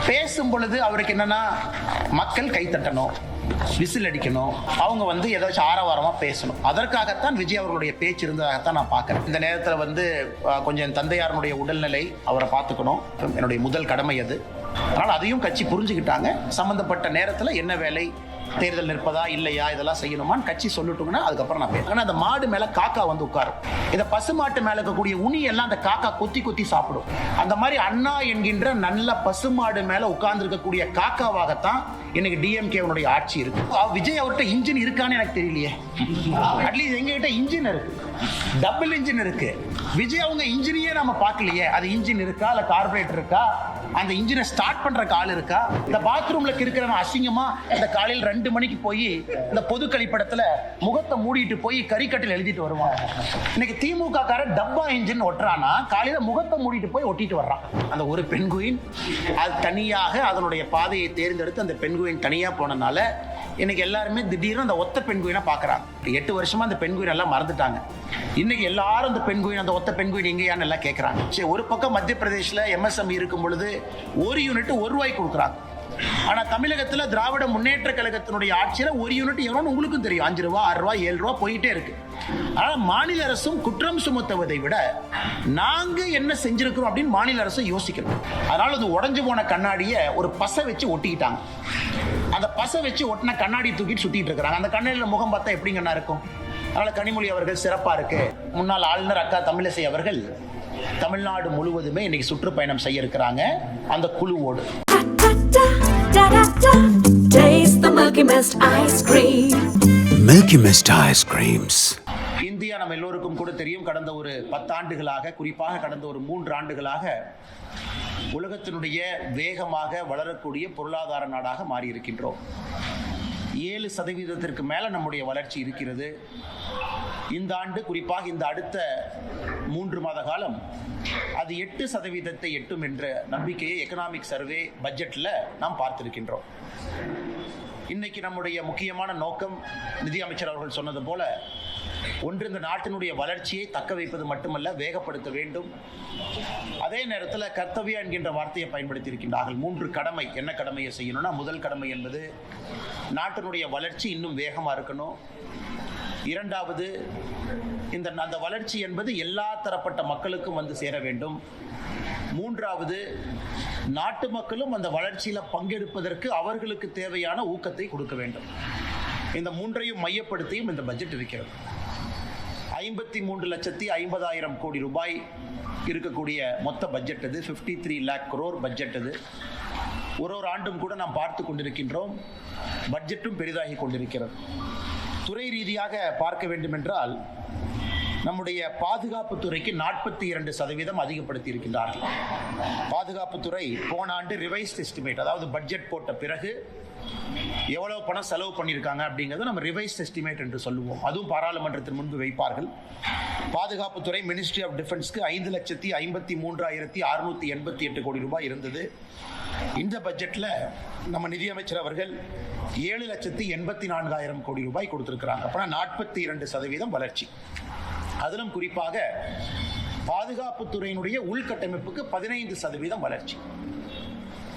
பேசும் பொழுது அவருக்கு என்னன்னா மக்கள் கைத்தட்டணும், விசில் அடிக்கணும், அவங்க ஏதாச்சும் ஆரவாரமா பேசணும். அதற்காகத்தான் விஜய் அவர்களுடைய பேச்சு இருந்ததாகத்தான் நான் பார்க்கிறேன். இந்த நேரத்தில் கொஞ்சம் தந்தையாரனுடைய உடல்நிலை, அவரை பார்த்துக்கணும், என்னுடைய முதல் கடமை அது. அதனால் அதையும் கட்சி புரிஞ்சுக்கிட்டாங்க. சம்பந்தப்பட்ட நேரத்தில் என்ன வேலை, தேர்தல் நிற்பதா இல்லையா, இதெல்லாம் செய்யணுமான்னு கட்சி சொல்லட்டுங்கன்னா அதுக்கப்புறம் நான் பேசுறேன். அந்த மாடு மேல காக்கா உட்காரும். இந்த பசுமாட்டு மேல இருக்கக்கூடிய உனி எல்லாம் அந்த காக்கா கொத்தி கொத்தி சாப்பிடும். அந்த மாதிரி அண்ணா என்கின்ற நல்ல பசுமாடு மேல உட்கார்ந்து இருக்கக்கூடிய காக்காவாகத்தான் இன்னைக்கு டிஎம்கேவனுடைய ஆட்சி இருக்கு. விஜய் அவர்கிட்ட இன்ஜின் இருக்கான்னு எனக்கு தெரியலையே. அட்லீஸ்ட் எங்ககிட்ட இன்ஜின் இருக்கு, டபுள் இன்ஜின் இருக்கு. விஜய் அவங்க இன்ஜினையே நம்ம பார்க்கலையே. அது இன்ஜின் இருக்கா இல்ல கார்பரேட்டர் இருக்கா, அந்த இன்ஜினை ஸ்டார்ட் பண்ற ஆள் இருக்கா? இந்த பாத்ரூம்ல இருக்கிறவன் அசிங்கமா இந்த காலையில் 2 மணிக்கு போய் இந்த பொது கழிப்படத்துல முகத்தை மூடிட்டு போய் கறிக்கட்டில் எழுதிட்டு வருவான். இன்னைக்கு திமுக காரன் டப்பா இன்ஜின் ஒட்டுறானா, காலையில முகத்தை மூடிட்டு போய் ஒட்டிட்டு வர்றான். அந்த ஒரு பெண்குயின் அது தனியாக அதனுடைய பாதையை தேர்ந்தெடுத்து அந்த பெண்குயின் தனியா போனனால இன்னைக்கு எல்லாருமே திடீர்னு அந்த ஒத்த பெண்குயினா பாக்குறாங்க. 8 வருஷமா அந்த பெண்குயின் எல்லாம் மறந்துட்டாங்க. இன்னைக்கு எல்லாரும் அந்த பெண்குயின், அந்த ஒத்த பெண்குயின் எங்கேயான்னு எல்லாம் கேட்கறாங்க. சரி, ஒரு பக்கம் மத்திய பிரதேசில் MSME இருக்கும் பொழுது ஒரு யூனிட் ₹1 கொடுக்குறாங்க. ஆனா தமிழகத்துல திராவிட முன்னேற்ற கழகத்தினுடைய ஆட்சியில ஒரு யூனிட் எவ்வளவு உங்களுக்கும் தெரியும். ₹5, ₹6, ₹7 போயிட்டே இருக்கு. ஆனா மாநில அரசும் குற்றம் சுமத்துவதை விட நாங்க என்ன செஞ்சிருக்கிறோம் அப்படின்னு மாநில அரசு யோசிக்கணும். அதனால அது உடைஞ்சு போன கண்ணாடியை ஒரு பசை வச்சு ஒட்டிக்கிட்டாங்க. அந்த பசை வச்சு ஒட்டின கண்ணாடி தூக்கிட்டு சுத்திட்டு இருக்கிறாங்க. அந்த கண்ணாடியில முகம் பார்த்தா எப்படிங்கன்னா இருக்கும். அதனால கனிமொழி அவர்கள் சிறப்பா இருக்கு. முன்னாள் ஆளுநர் அக்கா தமிழிசை அவர்கள் தமிழ்நாடு முழுவதுமே இன்னைக்கு சுற்றுப்பயணம் செய்ய இருக்கிறாங்க அந்த குழுவோடு. Taste the Milky Mist ice cream. Milky Mist ice creams. India நம்ம எல்லோருக்கும் கூட தெரியும், கடந்த ஒரு 10 ஆண்டுகளாக, குறிப்பாக கடந்த ஒரு 3 ஆண்டுகளாக உலகத்தினுடைய வேகமாக வளரக்கூடிய பொருளாதார நாடாக மாறி இருக்கின்றோம். 7% மேல நம்முடைய வளர்ச்சி இருக்கிறது. இந்த ஆண்டு, குறிப்பாக இந்த அடுத்த 3 மாத காலம் அது 8% எட்டும் என்ற நம்பிக்கையை எக்கனாமிக் சர்வே பட்ஜெட்ல நாம் பார்த்திருக்கின்றோம். இன்னைக்கு நம்முடைய முக்கியமான நோக்கம், நிதி அமைச்சர் அவர்கள் சொன்னது போல, ஒன்று இந்த நாட்டினுடைய வளர்ச்சியை தக்க வைப்பது மட்டுமல்ல, வேகப்படுத்த வேண்டும். அதே நேரத்தில் கர்த்தவியா என்கின்ற வார்த்தையை பயன்படுத்தி இருக்கின்றார்கள். 3 கடமை. என்ன கடமையை செய்யணும்னா, முதல் கடமை என்பது நாட்டினுடைய வளர்ச்சி இன்னும் வேகமா இருக்கணும். 2வது, அந்த வளர்ச்சி என்பது எல்லா தரப்பட்ட மக்களுக்கும் வந்து சேர வேண்டும். 3வது, நாட்டு மக்களும் அந்த வளர்ச்சியில பங்கெடுப்பதற்கு அவர்களுக்கு தேவையான ஊக்கத்தை கொடுக்க வேண்டும். இந்த 3ஐயும் மையப்படுத்தியும் இந்த பட்ஜெட் இருக்கிறது. 53,50,000 கோடி ரூபாய் இருக்கக்கூடிய மொத்த பட்ஜெட் இது. 53 lakh crore பட்ஜெட் இது. ஒரு ஆண்டும் கூட நாம் பார்த்து கொண்டிருக்கின்றோம், பட்ஜெட்டும் பெரிதாகி கொண்டிருக்கிறது. துறை ரீதியாக பார்க்க வேண்டும் என்றால், நம்முடைய பாதுகாப்பு துறைக்கு 42% அதிகப்படுத்தி இருக்கின்றார்கள். பாதுகாப்புத்துறை போன ஆண்டு ரிவைஸ்ட் எஸ்டிமேட், அதாவது பட்ஜெட் போட்ட பிறகு எவ்வளவு பணம் செலவு பண்ணியிருக்காங்க அப்படிங்கிறது நம்ம ரிவைஸ்ட் எஸ்டிமேட் என்று சொல்லுவோம். அதுவும் பாராளுமன்றத்தின் முன்பு வைப்பார்கள். பாதுகாப்புத்துறை மினிஸ்ட்ரி ஆஃப் டிஃபென்ஸ்க்கு 5,53,688 கோடி ரூபாய் இருந்தது. இந்த பட்ஜெட்ல நம்ம நிதியமைச்சர் அவர்கள் 7,84,000 கோடி ரூபாய் கொடுத்திருக்கிறாங்க. அப்பனா 42% வளர்ச்சி. அதிலும் குறிப்பாக பாதுகாப்புத்துறையினுடைய உள்கட்டமைப்புக்கு 15% வளர்ச்சி.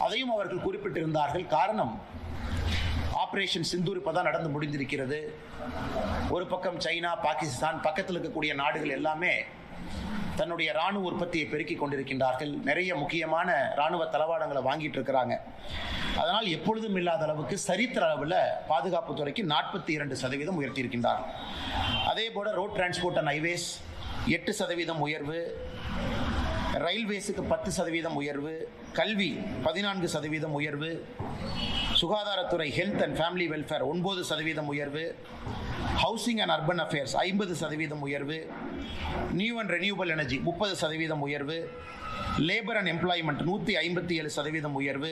அதையும் அவர்கள் குறிப்பிட்டிருந்தார்கள். காரணம், ஆபரேஷன் சிந்தூர் இப்பதான் நடந்து முடிந்திருக்கிறது. ஒரு பக்கம் சைனா, பாகிஸ்தான், பக்கத்தில் இருக்கக்கூடிய நாடுகள் எல்லாமே தன்னுடைய ராணுவ உற்பத்தியை பெருக்கிக் கொண்டிருக்கின்றார்கள். நிறைய முக்கியமான ராணுவ தளவாடங்களை வாங்கிட்டு இருக்கிறாங்க. அதனால் எப்பொழுதும் இல்லாத அளவுக்கு சரித்திர அளவில் பாதுகாப்புத்துறைக்கு 42% உயர்த்தி இருக்கின்றார்கள். அதே போல ரோட் டிரான்ஸ்போர்ட் அண்ட் ஹைவேஸ் 8% உயர்வு, ரயில்வேஸுக்கு 10% உயர்வு, கல்வி 14% உயர்வு, சுகாதாரத்துறை ஹெல்த் அண்ட் ஃபேமிலி வெல்ஃபேர் 9% உயர்வு, ஹவுசிங் அண்ட் அர்பன் அஃபேர்ஸ் 50% உயர்வு, நியூ அண்ட் ரெனியூவபிள் எனர்ஜி 30% உயர்வு, லேபர் அண்ட் எம்ப்ளாய்மெண்ட் 157% உயர்வு,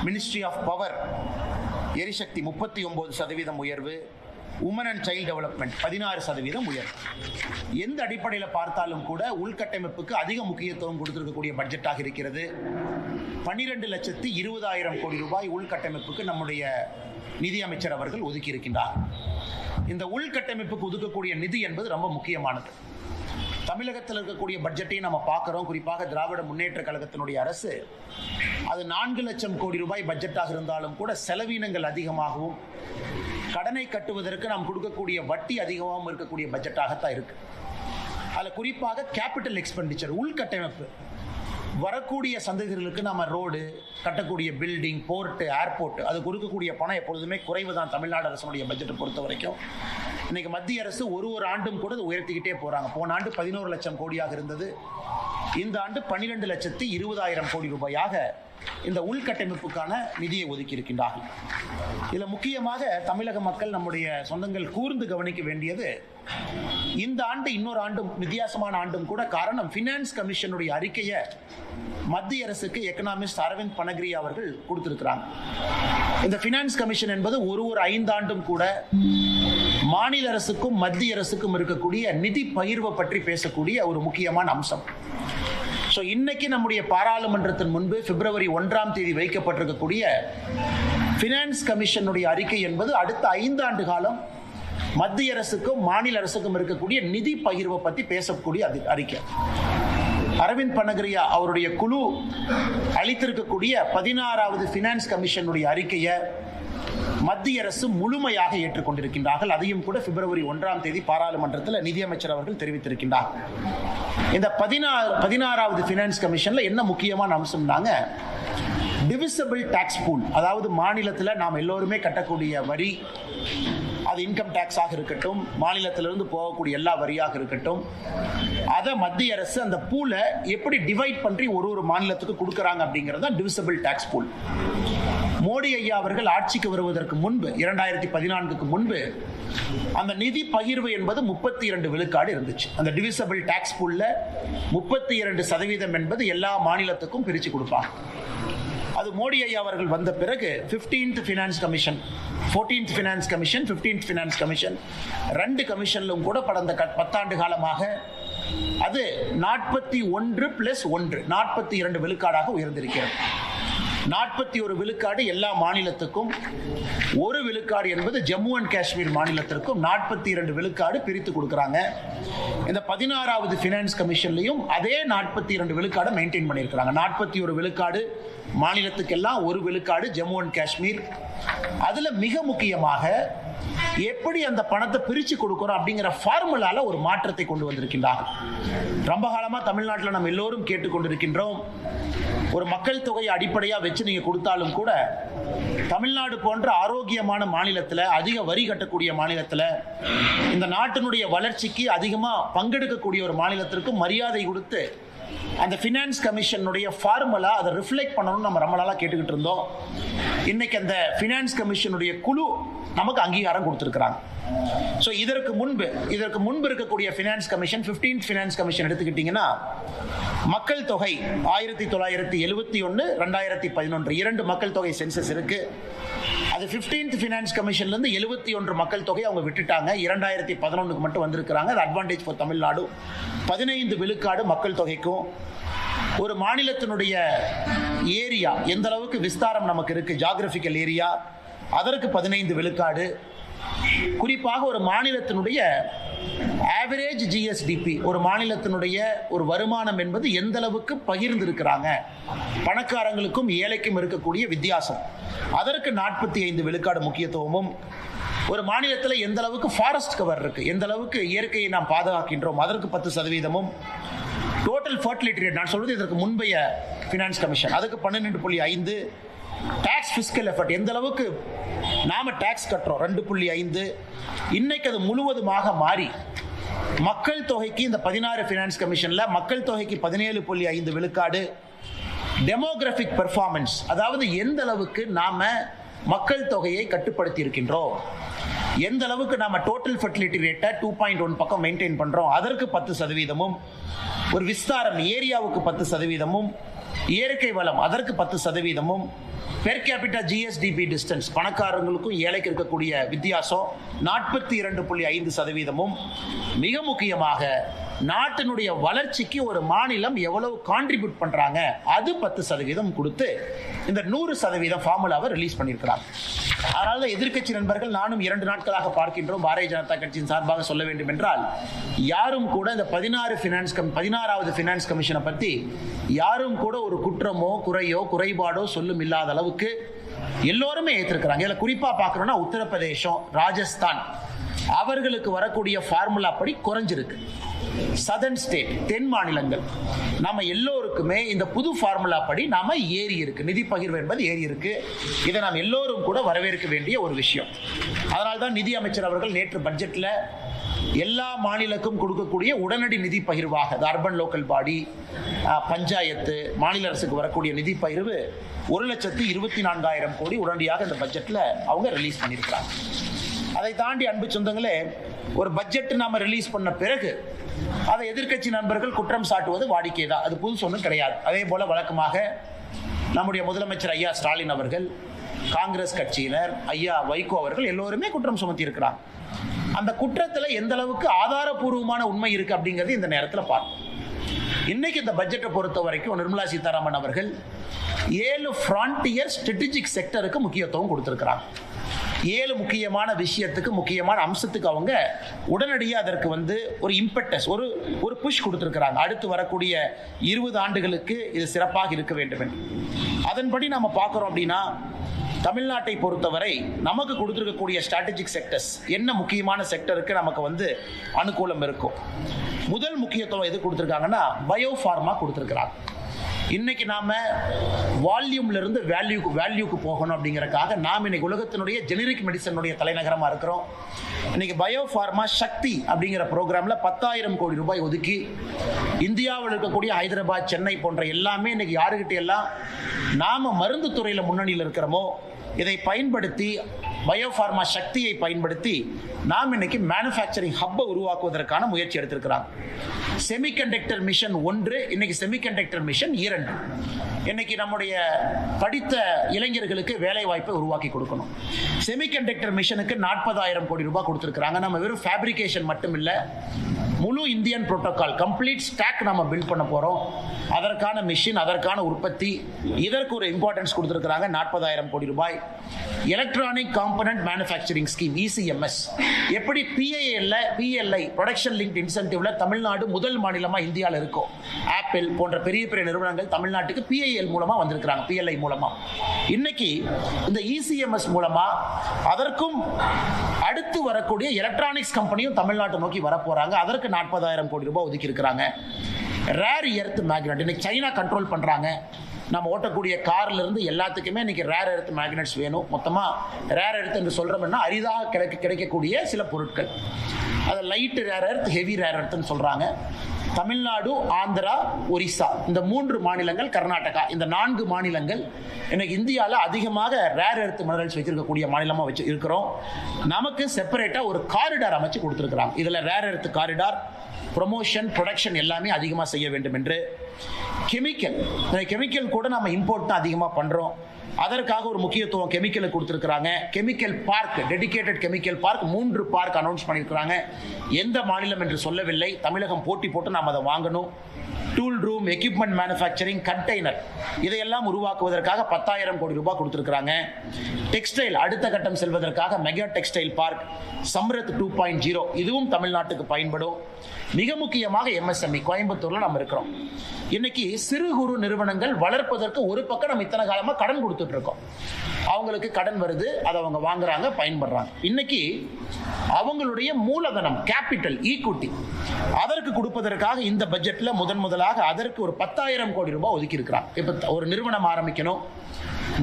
மினிஸ்ட்ரி ஆஃப் பவர் எரிசக்தி 39% உயர்வு, உமன் அண்ட் சைல்டு டெவலப்மெண்ட் 16% உயர்வு. எந்த அடிப்படையில் பார்த்தாலும் கூட உள்கட்டமைப்புக்கு அதிக முக்கியத்துவம் கொடுத்திருக்கக்கூடிய பட்ஜெட்டாக இருக்கிறது. 12,20,000 கோடி ரூபாய் உள்கட்டமைப்புக்கு நம்முடைய நிதி அமைச்சர் அவர்கள் ஒதுக்கி இருக்கின்றார். இந்த உள்கட்டமைப்புக்கு ஒதுக்கக்கூடிய நிதி என்பது ரொம்ப முக்கியமானது. தமிழகத்தில் இருக்கக்கூடிய பட்ஜெட்டையும் நம்ம பார்க்குறோம். குறிப்பாக திராவிட முன்னேற்ற கழகத்தினுடைய அரசு அது 4 லட்சம் கோடி ரூபாய் பட்ஜெட்டாக இருந்தாலும் கூட செலவினங்கள் அதிகமாகவும் கடனை கட்டுவதற்கு நாம் கொடுக்கக்கூடிய வட்டி அதிகமாகவும் இருக்கக்கூடிய பட்ஜெட்டாகத்தான் இருக்கு. அதில் குறிப்பாக கேபிட்டல் எக்ஸ்பெண்டிச்சர், உள்கட்டமைப்பு, வரக்கூடிய சந்ததிகளுக்கு நம்ம ரோடு கட்டக்கூடிய பில்டிங், போர்ட்டு, ஏர்போர்ட், அது கொடுக்கக்கூடிய பணம் எப்பொழுதுமே குறைவு தான் தமிழ்நாடு அரசுடைய பட்ஜெட்டை பொறுத்த வரைக்கும். இன்னைக்கு மத்திய அரசு ஒரு ஆண்டும் கூட உயர்த்திக்கிட்டே போறாங்க. போன ஆண்டு 11 லட்சம் கோடியாக இருந்தது, இந்த ஆண்டு 12,20,000 கோடி ரூபாயாக இந்த உள்கட்டமைப்புக்கான நிதியை ஒதுக்கி இருக்கின்றார்கள். இதில் முக்கியமாக தமிழக மக்கள், நம்முடைய சொந்தங்கள் கூர்ந்து கவனிக்க வேண்டியது, இந்த ஆண்டு இன்னொரு ஆண்டும் வித்தியாசமான ஆண்டும் கூட. காரணம், ஃபினான்ஸ் கமிஷனுடைய அறிக்கையை மத்திய அரசுக்கு எக்கனாமிஸ்ட் அரவிந்த் பனகிரியா அவர்கள் கொடுத்திருக்கிறாங்க. இந்த ஃபினான்ஸ் கமிஷன் என்பது ஒரு 5 ஆண்டும் கூட மாநில அரசுக்கும் மத்திய அரசுக்கும் இருக்கக்கூடிய நிதி பகிர்வை பற்றி பேசக்கூடிய ஒரு முக்கியமான அம்சம். ஸோ இன்னைக்கு நம்முடைய பாராளுமன்றத்தின் முன்பு பிப்ரவரி 1ஆம் தேதி வைக்கப்பட்டிருக்கக்கூடிய ஃபினான்ஸ் கமிஷனுடைய அறிக்கை என்பது அடுத்த 5 ஆண்டு காலம் மத்திய அரசுக்கும் மாநில அரசுக்கும் இருக்கக்கூடிய நிதி பகிர்வை பற்றி பேசக்கூடிய அறிக்கை. அரவிந்த் பனகிரியா அவருடைய குழு அளித்திருக்கக்கூடிய 16வது ஃபினான்ஸ் கமிஷனுடைய அறிக்கையை மத்திய அரசு முழுமையாக ஏற்றுக்கொண்டிருக்கின்றார்கள். அதையும் கூட பிப்ரவரி 1ஆம் தேதி பாராளுமன்றத்தில் நிதியமைச்சர் அவர்கள் தெரிவித்திருக்கின்றார். இந்த 16வது ஃபினான்ஸ் கமிஷன்ல என்ன முக்கியமான அம்சம்னாங்க, டிவிசிபிள் டாக்ஸ் பூல், அதாவது மாநிலத்தில் நாம் எல்லோருமே கட்டக்கூடிய வரி, அது இன்கம் டேக்ஸாக இருக்கட்டும், மாநிலத்திலிருந்து போகக்கூடிய எல்லா வரியாக இருக்கட்டும், அதை மத்திய அரசு அந்த பூலை எப்படி டிவைட் பண்ணி ஒரு மாநிலத்துக்கு கொடுக்குறாங்க அப்படிங்கிறது தான் டிவிசிபிள் டாக்ஸ் பூல். மோடி ஐயா அவர்கள் ஆட்சிக்கு வருவதற்கு முன்பு 2014க்கு முன்பு அந்த நிதி பகிர்வு என்பது 32 விழுக்காடு இருந்துச்சு. அந்த டிவிசிபிள் டாக்ஸ் பூல்ல 32% என்பது எல்லா மாநிலத்துக்கும் பிரித்து கொடுப்பாங்க. அது மோடி ஐயா அவர்கள் வந்த பிறகு 15th finance commission, 14th finance commission, 15th finance commission, 2 கமிஷன்லும் கூட கடந்த 10 ஆண்டு காலமாக அது 41+1 42 விழுக்காடாக உயர்ந்திருக்கிறது. 41 விழுக்காடு எல்லா மாநிலத்துக்கும், 1 விழுக்காடு என்பது ஜம்மு அண்ட் காஷ்மீர் மாநிலத்திற்கும் 42 விழுக்காடு பிரித்து கொடுக்குறாங்க. இந்த 16வது ஃபினான்ஸ் கமிஷன்லையும் அதே 42 விழுக்காடு மெயின்டைன் பண்ணியிருக்கிறாங்க. 41 விழுக்காடு மாநிலத்துக்கெல்லாம், 1 விழுக்காடு ஜம்மு அண்ட் காஷ்மீர். அதுல மிக முக்கியமாக எப்படி அந்த பணத்தை பிரிச்சு கொடுக்கிறோம் அப்படிங்கிற ஃபார்முலால ஒரு மாற்றத்தை கொண்டு வந்திருக்கின்றார்கள். ரொம்ப காலமா தமிழ்நாட்டில் நம்ம எல்லோரும் கேட்டுக்கொண்டிருக்கின்றோம், ஒரு மக்கள் தொகையை அடிப்படையா வச்சு நீங்க கொடுத்தாலும் கூட தமிழ்நாடு போன்ற ஆரோக்கியமான மாநிலத்தில், அதிக வரி கட்டக்கூடிய மாநிலத்தில், இந்த நாட்டினுடைய வளர்ச்சிக்கு அதிகமா பங்கெடுக்கக்கூடிய ஒரு மாநிலத்திற்கு மரியாதை கொடுத்து அந்த ஃபினான்ஸ் கமிஷனுடைய ஃபார்முலா அதை ரிஃப்ளெக்ட் பண்ணணும்னு நம்ம ரொம்ப நாளாக கேட்டுக்கிட்டு இருந்தோம். இன்னைக்கு அந்த ஃபினான்ஸ் கமிஷனுடைய குழு நமக்கு அங்கீகாரம் கொடுத்துருக்குறாங்க. ஸோ இதற்கு முன்பு இருக்கக்கூடிய finance commission, 15th finance commission எடுத்துக்கிட்டிங்கன்னா, மக்கள் தொகை 1971, 2011 2 மக்கள் தொகை சென்சஸ் இருக்கு. அது 15th ஃபினான்ஸ் கமிஷன்லேருந்து 71 மக்கள் தொகை அவங்க விட்டுட்டாங்க. 2011க்கு மட்டும் வந்திருக்கிறாங்க. அது அட்வான்டேஜ் ஃபார் தமிழ்நாடு. 15 விழுக்காடு மக்கள் தொகைக்கும், ஒரு மாநிலத்தினுடைய ஏரியா எந்த அளவுக்கு விஸ்தாரம் நமக்கு இருக்கு, ஜியோகிராபிக்கல் ஏரியா, அதற்கு 15 விழுக்காடு. குறிப்பாக ஒரு மாநிலத்தினுடைய ஆவரேஜ் ஜிஎஸ்டிபி, ஒரு மாநிலத்தினுடைய ஒரு வருமானம் என்பது எந்த அளவுக்கு பகிர்ந்து இருக்கிறாங்க, பணக்காரங்களுக்கும் ஏழைக்கும் இருக்கக்கூடிய வித்தியாசம், அதற்கு 45 விழுக்காடு முக்கியத்துவமும், ஒரு மாநிலத்தில் எந்த அளவுக்கு ஃபாரஸ்ட் கவர் இருக்கு, எந்த அளவுக்கு இயற்கையை நாம் பாதுகாக்கின்றோம், அதற்கு 10%, டோட்டல் ஃபர்டிலிட்டி ரேட், நான் சொல்வது இதற்கு முன்பைய ஃபினான்ஸ் கமிஷன், அதுக்கு 12.5, டாக்ஸ் ஃபிஸ்கல் எஃபர்ட், எந்த அளவுக்கு நாம டாக்ஸ் கட்டுறோம் 2.5. இன்னைக்கு அது முழுவதுமாக மாறி மக்கள் தொகைக்கு இந்த 16 ஃபினான்ஸ் கமிஷன்ல மக்கள் தொகைக்கு 17.5 விழுக்காடு. டெமோகிராபிக் பெர்ஃபார்மன்ஸ், அதாவது எந்த அளவுக்கு நாம மக்கள் தொகையை கட்டுப்படுத்தி இருக்கின்றோம், எந்த அளவுக்கு நாம டோட்டல் ஃபர்டிலிட்டி ரேட்டை 2.1 பக்கம் மெயின்டைன் பண்றோம், அதற்கு 10%, ஒரு விஸ்தாரம் ஏரியாவுக்கு 10%, இயற்கை வளம் அதற்கு 10%, பெர் கேபிட்டா ஜிஎஸ்டிபி டிஸ்டன்ஸ், பணக்காரங்களுக்கும் ஏழைக்கு இருக்கக்கூடிய வித்தியாசம் 42.5%. மிக முக்கியமாக நாட்டினுடைய வளர்ச்சிக்கு ஒரு மாநிலம் எவ்வளவு கான்ட்ரிபியூட் பண்றாங்க அது 10% கொடுத்து இந்த 100% ஃபார்முலாவை ரிலீஸ் பண்ணியிருக்கிறாங்க. அதனால எதிர்க்கட்சி நண்பர்கள் நானும் 2 நாட்களாக பார்க்கின்றோம். பாரதிய ஜனதா கட்சியின் சார்பாக சொல்ல வேண்டும் என்றால், யாரும் கூட இந்த 16வது ஃபினான்ஸ் கமிஷனை பத்தி யாரும் கூட ஒரு குற்றமோ குறையோ குறைபாடோ சொல்லும் இல்லாத அளவுக்கு எல்லோருமே ஏற்றிருக்கிறாங்க. இதுல குறிப்பா பார்க்கணும்னா உத்தரப்பிரதேசம், ராஜஸ்தான் அவர்களுக்கு வரக்கூடிய ஃபார்முலா படி குறைஞ்சிருக்கு. சதர்ன் ஸ்டேட், தென் மாநிலங்கள் நாம எல்லோருக்குமே இந்த புது ஃபார்முலா படி நாம ஏறி இருக்கு. நிதி பகிர்வு என்பது ஏறி இருக்கு. இதை நாம் எல்லோரும் கூட வரவேற்க வேண்டிய ஒரு விஷயம். அதனால்தான் நிதி அமைச்சர் அவர்கள் நேற்று பட்ஜெட்ல எல்லா மாநிலக்கும் கொடுக்கக்கூடிய உடனடி நிதி பகிர்வாக அர்பன் லோக்கல் பாடி, பஞ்சாயத்து, மாநில அரசுக்கு வரக்கூடிய நிதி பகிர்வு 1,24,000 கோடி உடனடியாக இந்த பட்ஜெட்ல அவங்க ரிலீஸ் பண்ணியிருக்கிறாங்க. அதை தாண்டி அன்பு சொந்தங்களே, ஒரு பட்ஜெட் நாம ரிலீஸ் பண்ண பிறகு அதை எதிர்க்கட்சி நண்பர்கள் குற்றம் சாட்டுவது வாடிக்கை தான். அது புதுசு ஒன்றும் கிடையாது. அதே போல வழக்கமாக நம்முடைய முதலமைச்சர் ஐயா ஸ்டாலின் அவர்கள், காங்கிரஸ் கட்சியினர், ஐயா வைகோ அவர்கள் எல்லோருமே குற்றம் சுமத்தி இருக்கிறாங்க. அந்த குற்றத்துல எந்த அளவுக்கு ஆதாரபூர்வமான உண்மை இருக்கு அப்படிங்கிறது இந்த நேரத்தில் பார்ப்போம். இன்னைக்கு இந்த பட்ஜெட்டை பொறுத்த வரைக்கும் நிர்மலா சீதாராமன் அவர்கள் 7 ஃப்ரான்டியர் ஸ்ட்ராட்டஜிக் செக்டருக்கு முக்கியத்துவம் கொடுத்திருக்கிறாங்க. 7 முக்கியமான விஷயத்துக்கு, முக்கியமான அம்சத்துக்கு அவங்க உடனடியாக அதற்கு ஒரு இம்பெட்டஸ், ஒரு புஷ் கொடுத்திருக்கிறாங்க. அடுத்து வரக்கூடிய 20 ஆண்டுகளுக்கு இது சிறப்பாக இருக்க வேண்டும் என்று. அதன்படி நம்ம பார்க்கிறோம் அப்படின்னா, தமிழ்நாட்டை பொறுத்தவரை நமக்கு கொடுத்திருக்கக்கூடிய ஸ்ட்ராட்டஜிக் செக்டர்ஸ் என்ன முக்கியமான செக்டருக்கு நமக்கு அனுகூலம் இருக்கும். முதல் முக்கியத்துவம் எது கொடுத்திருக்காங்கன்னா, பயோ ஃபார்மா கொடுத்திருக்கிறாங்க. இன்னைக்கு நாம வால்யூம்ல இருந்து வேல்யூக்கு போகணும் அப்படிங்கறதுக்காக நாம் இன்னைக்கு உலகத்தினுடைய ஜெனரிக் மெடிசனுடைய தலைநகரமா இருக்கிறோம். இன்னைக்கு பயோ ஃபார்மா சக்தி அப்படிங்கிற ப்ரோக்ராம்ல 10,000 கோடி ரூபாய் ஒதுக்கி இந்தியாவில் இருக்கக்கூடிய ஹைதராபாத், சென்னை போன்ற எல்லாமே இன்னைக்கு யாருக்கிட்ட எல்லாம் நாம மருந்து துறையில முன்னணியில் இருக்கிறோமோ இதை பயன்படுத்தி, பயோ ஃபார்மா சக்தியை பயன்படுத்தி நாம் இன்னைக்கு மேனுஃபேக்சரிங் ஹப்பை உருவாக்குவதற்கான முயற்சி எடுத்திருக்கிறாங்க. செமிகண்டக்டர் மிஷன் 1, இன்னைக்கு செமிகண்டக்டர் மிஷன் 2. இன்னைக்கு நம்முடைய படித்த இளைஞர்களுக்கு வேலை வாய்ப்பை உருவாக்கி கொடுக்கணும். செமிகண்டக்டர் மிஷனுக்கு 40,000 கோடி ரூபாய் கொடுத்திருக்கிறாங்க. நம்ம வெறும் ஃபேப்ரிகேஷன் மட்டும் இல்லை, முழு இந்தியன் புரோட்டோகால் கம்ப்ளீட் ஸ்டாக் நம்ம பில்ட் பண்ண போறோம். அதற்கான மிஷின், அதற்கான உற்பத்தி, இதற்கு ஒரு இம்பார்ட்டன்ஸ் கொடுத்திருக்கிறாங்க. 40,000 கோடி ரூபாய். Electronic component manufacturing scheme ECMS, எப்படி PLI ப்ரொடக்ஷன் லிங்க்ட் இன்சென்டிவ்ல தமிழ்நாடு முதல் மாநிலமா இந்தியாவில் இருக்கும். ஆப்பிள் போன்ற பெரிய பெரிய நிறுவனங்கள் தமிழ்நாட்டுக்கு PIL மூலமா வந்திருக்கிறாங்க, PLI மூலமா. இன்னைக்கு இந்த ECMS மூலமா அதற்கும் அடுத்து வரக்கூடிய எலக்ட்ரானிக்ஸ் கம்பெனியும் தமிழ்நாட்டை நோக்கி வரப்போறாங்க. அதற்கு 40,000 கோடி ரூபாய் ஒதுக்கி இருக்கிறாங்க. ரேர் எர்த் மேக்னெட் இன்னைக்கு சைனா கண்ட்ரோல் பண்றாங்க. நம்ம ஓட்டக்கூடிய கார்ல இருந்து எல்லாத்துக்குமே இன்னைக்கு ரேர் எர்த் மேக்னெட்ஸ் வேணும். மொத்தமா ரேர் எர்த் என்று சொல்றோம்னா அரிதாக கிடைக்கக்கூடிய சில பொருட்கள். அது light rare earth, heavy rare எர்த்னு சொல்றாங்க. தமிழ்நாடு, ஆந்திரா, ஒரிசா இந்த 3 மாநிலங்கள், கர்நாடகா இந்த 4 மாநிலங்கள் இன்னைக்கு இந்தியாவில் அதிகமாக ரேர் எர்த் மினரல்ஸ் வச்சிருக்கக்கூடிய மாநிலமா இருக்கிறோம். நமக்கு செப்பரேட்டா ஒரு காரிடார் அமைச்சு கொடுத்திருக்கிறாங்க. இதுல rare earth corridor, promotion, production எல்லாமே அதிகமாக செய்ய வேண்டும் என்று. கெமிக்கல் கூட நம்ம இம்போர்ட் தான் அதிகமாக பண்றோம். அதற்காக ஒரு முக்கியத்துவம் கெமிக்கலை கொடுத்திருக்கிறாங்க. Chemical park, dedicated chemical park 3 park announce பண்ணியிருக்கிறாங்க. எந்த மாநிலம் என்று சொல்லவில்லை. தமிழகம் போட்டி போட்டு நாம் அதை வாங்கணும். Tool room, equipment manufacturing, container இதையெல்லாம் உருவாக்குவதற்காக 10,000 கோடி ரூபாய் கொடுத்திருக்கிறாங்க. டெக்ஸ்டைல் அடுத்த கட்டம் செல்வதற்காக மெகா டெக்ஸ்டைல் பார்க், சம்ரத் 2.0 இதுவும் தமிழ்நாட்டுக்கு பயன்படும். மிக முக்கியமாக MSME கோயம்புத்தூர்ல நம்ம இருக்கிறோம். இன்னைக்கு சிறு குறு நிறுவனங்கள் வளர்ப்பதற்கு ஒரு பக்கம் நம்ம இத்தனை காலமா கடன் கொடுத்துட்டு இருக்கோம். அவங்களுக்கு கடன் வருது, அதை அவங்க வாங்குறாங்க, பயன்படுறாங்க. இன்னைக்கு அவங்களுடைய மூலதனம், கேபிட்டல், ஈக்விட்டி அதற்கு கொடுப்பதற்காக இந்த பட்ஜெட்ல முதலாக அதற்கு ஒரு 10,000 கோடி ரூபாய் ஒதுக்கி இருக்கிறாங்க. இப்ப ஒரு நிறுவனம் ஆரம்பிக்கணும்,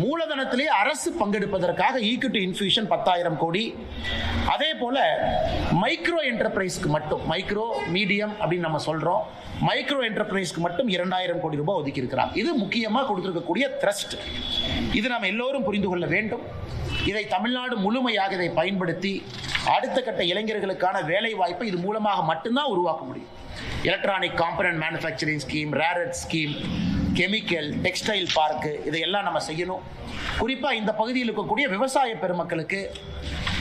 மூலதனத்திலேயே அரசு பங்கெடுப்பதற்காக ஈக்விட்டி இன்ஃபியூஷன் 10,000 கோடி. அதே போல மைக்ரோ என்டர்பிரைஸ்க்கு மட்டும், மைக்ரோ மீடியம் அப்படின்னு நம்ம சொல்றோம், மைக்ரோ என்டர்பிரைஸ்க்கு மட்டும் 2,000 கோடி ரூபாய் ஒதுக்கி இருக்கிறாங்க. இது முக்கியமாக கொடுத்திருக்கக்கூடிய த்ரஸ்ட். இது நாம் எல்லோரும் புரிந்து கொள்ள வேண்டும். இதை தமிழ்நாடு முழுமையாக இதை பயன்படுத்தி அடுத்த கட்ட இளைஞர்களுக்கான வேலை வாய்ப்பை இது மூலமாக மட்டும்தான் உருவாக்க முடியும். Electronic component manufacturing scheme, rare earth scheme, chemical, textile park இதையெல்லாம் நம்ம செய்யணும். குறிப்பாக இந்த பகுதியில் இருக்கக்கூடிய விவசாய பெருமக்களுக்கு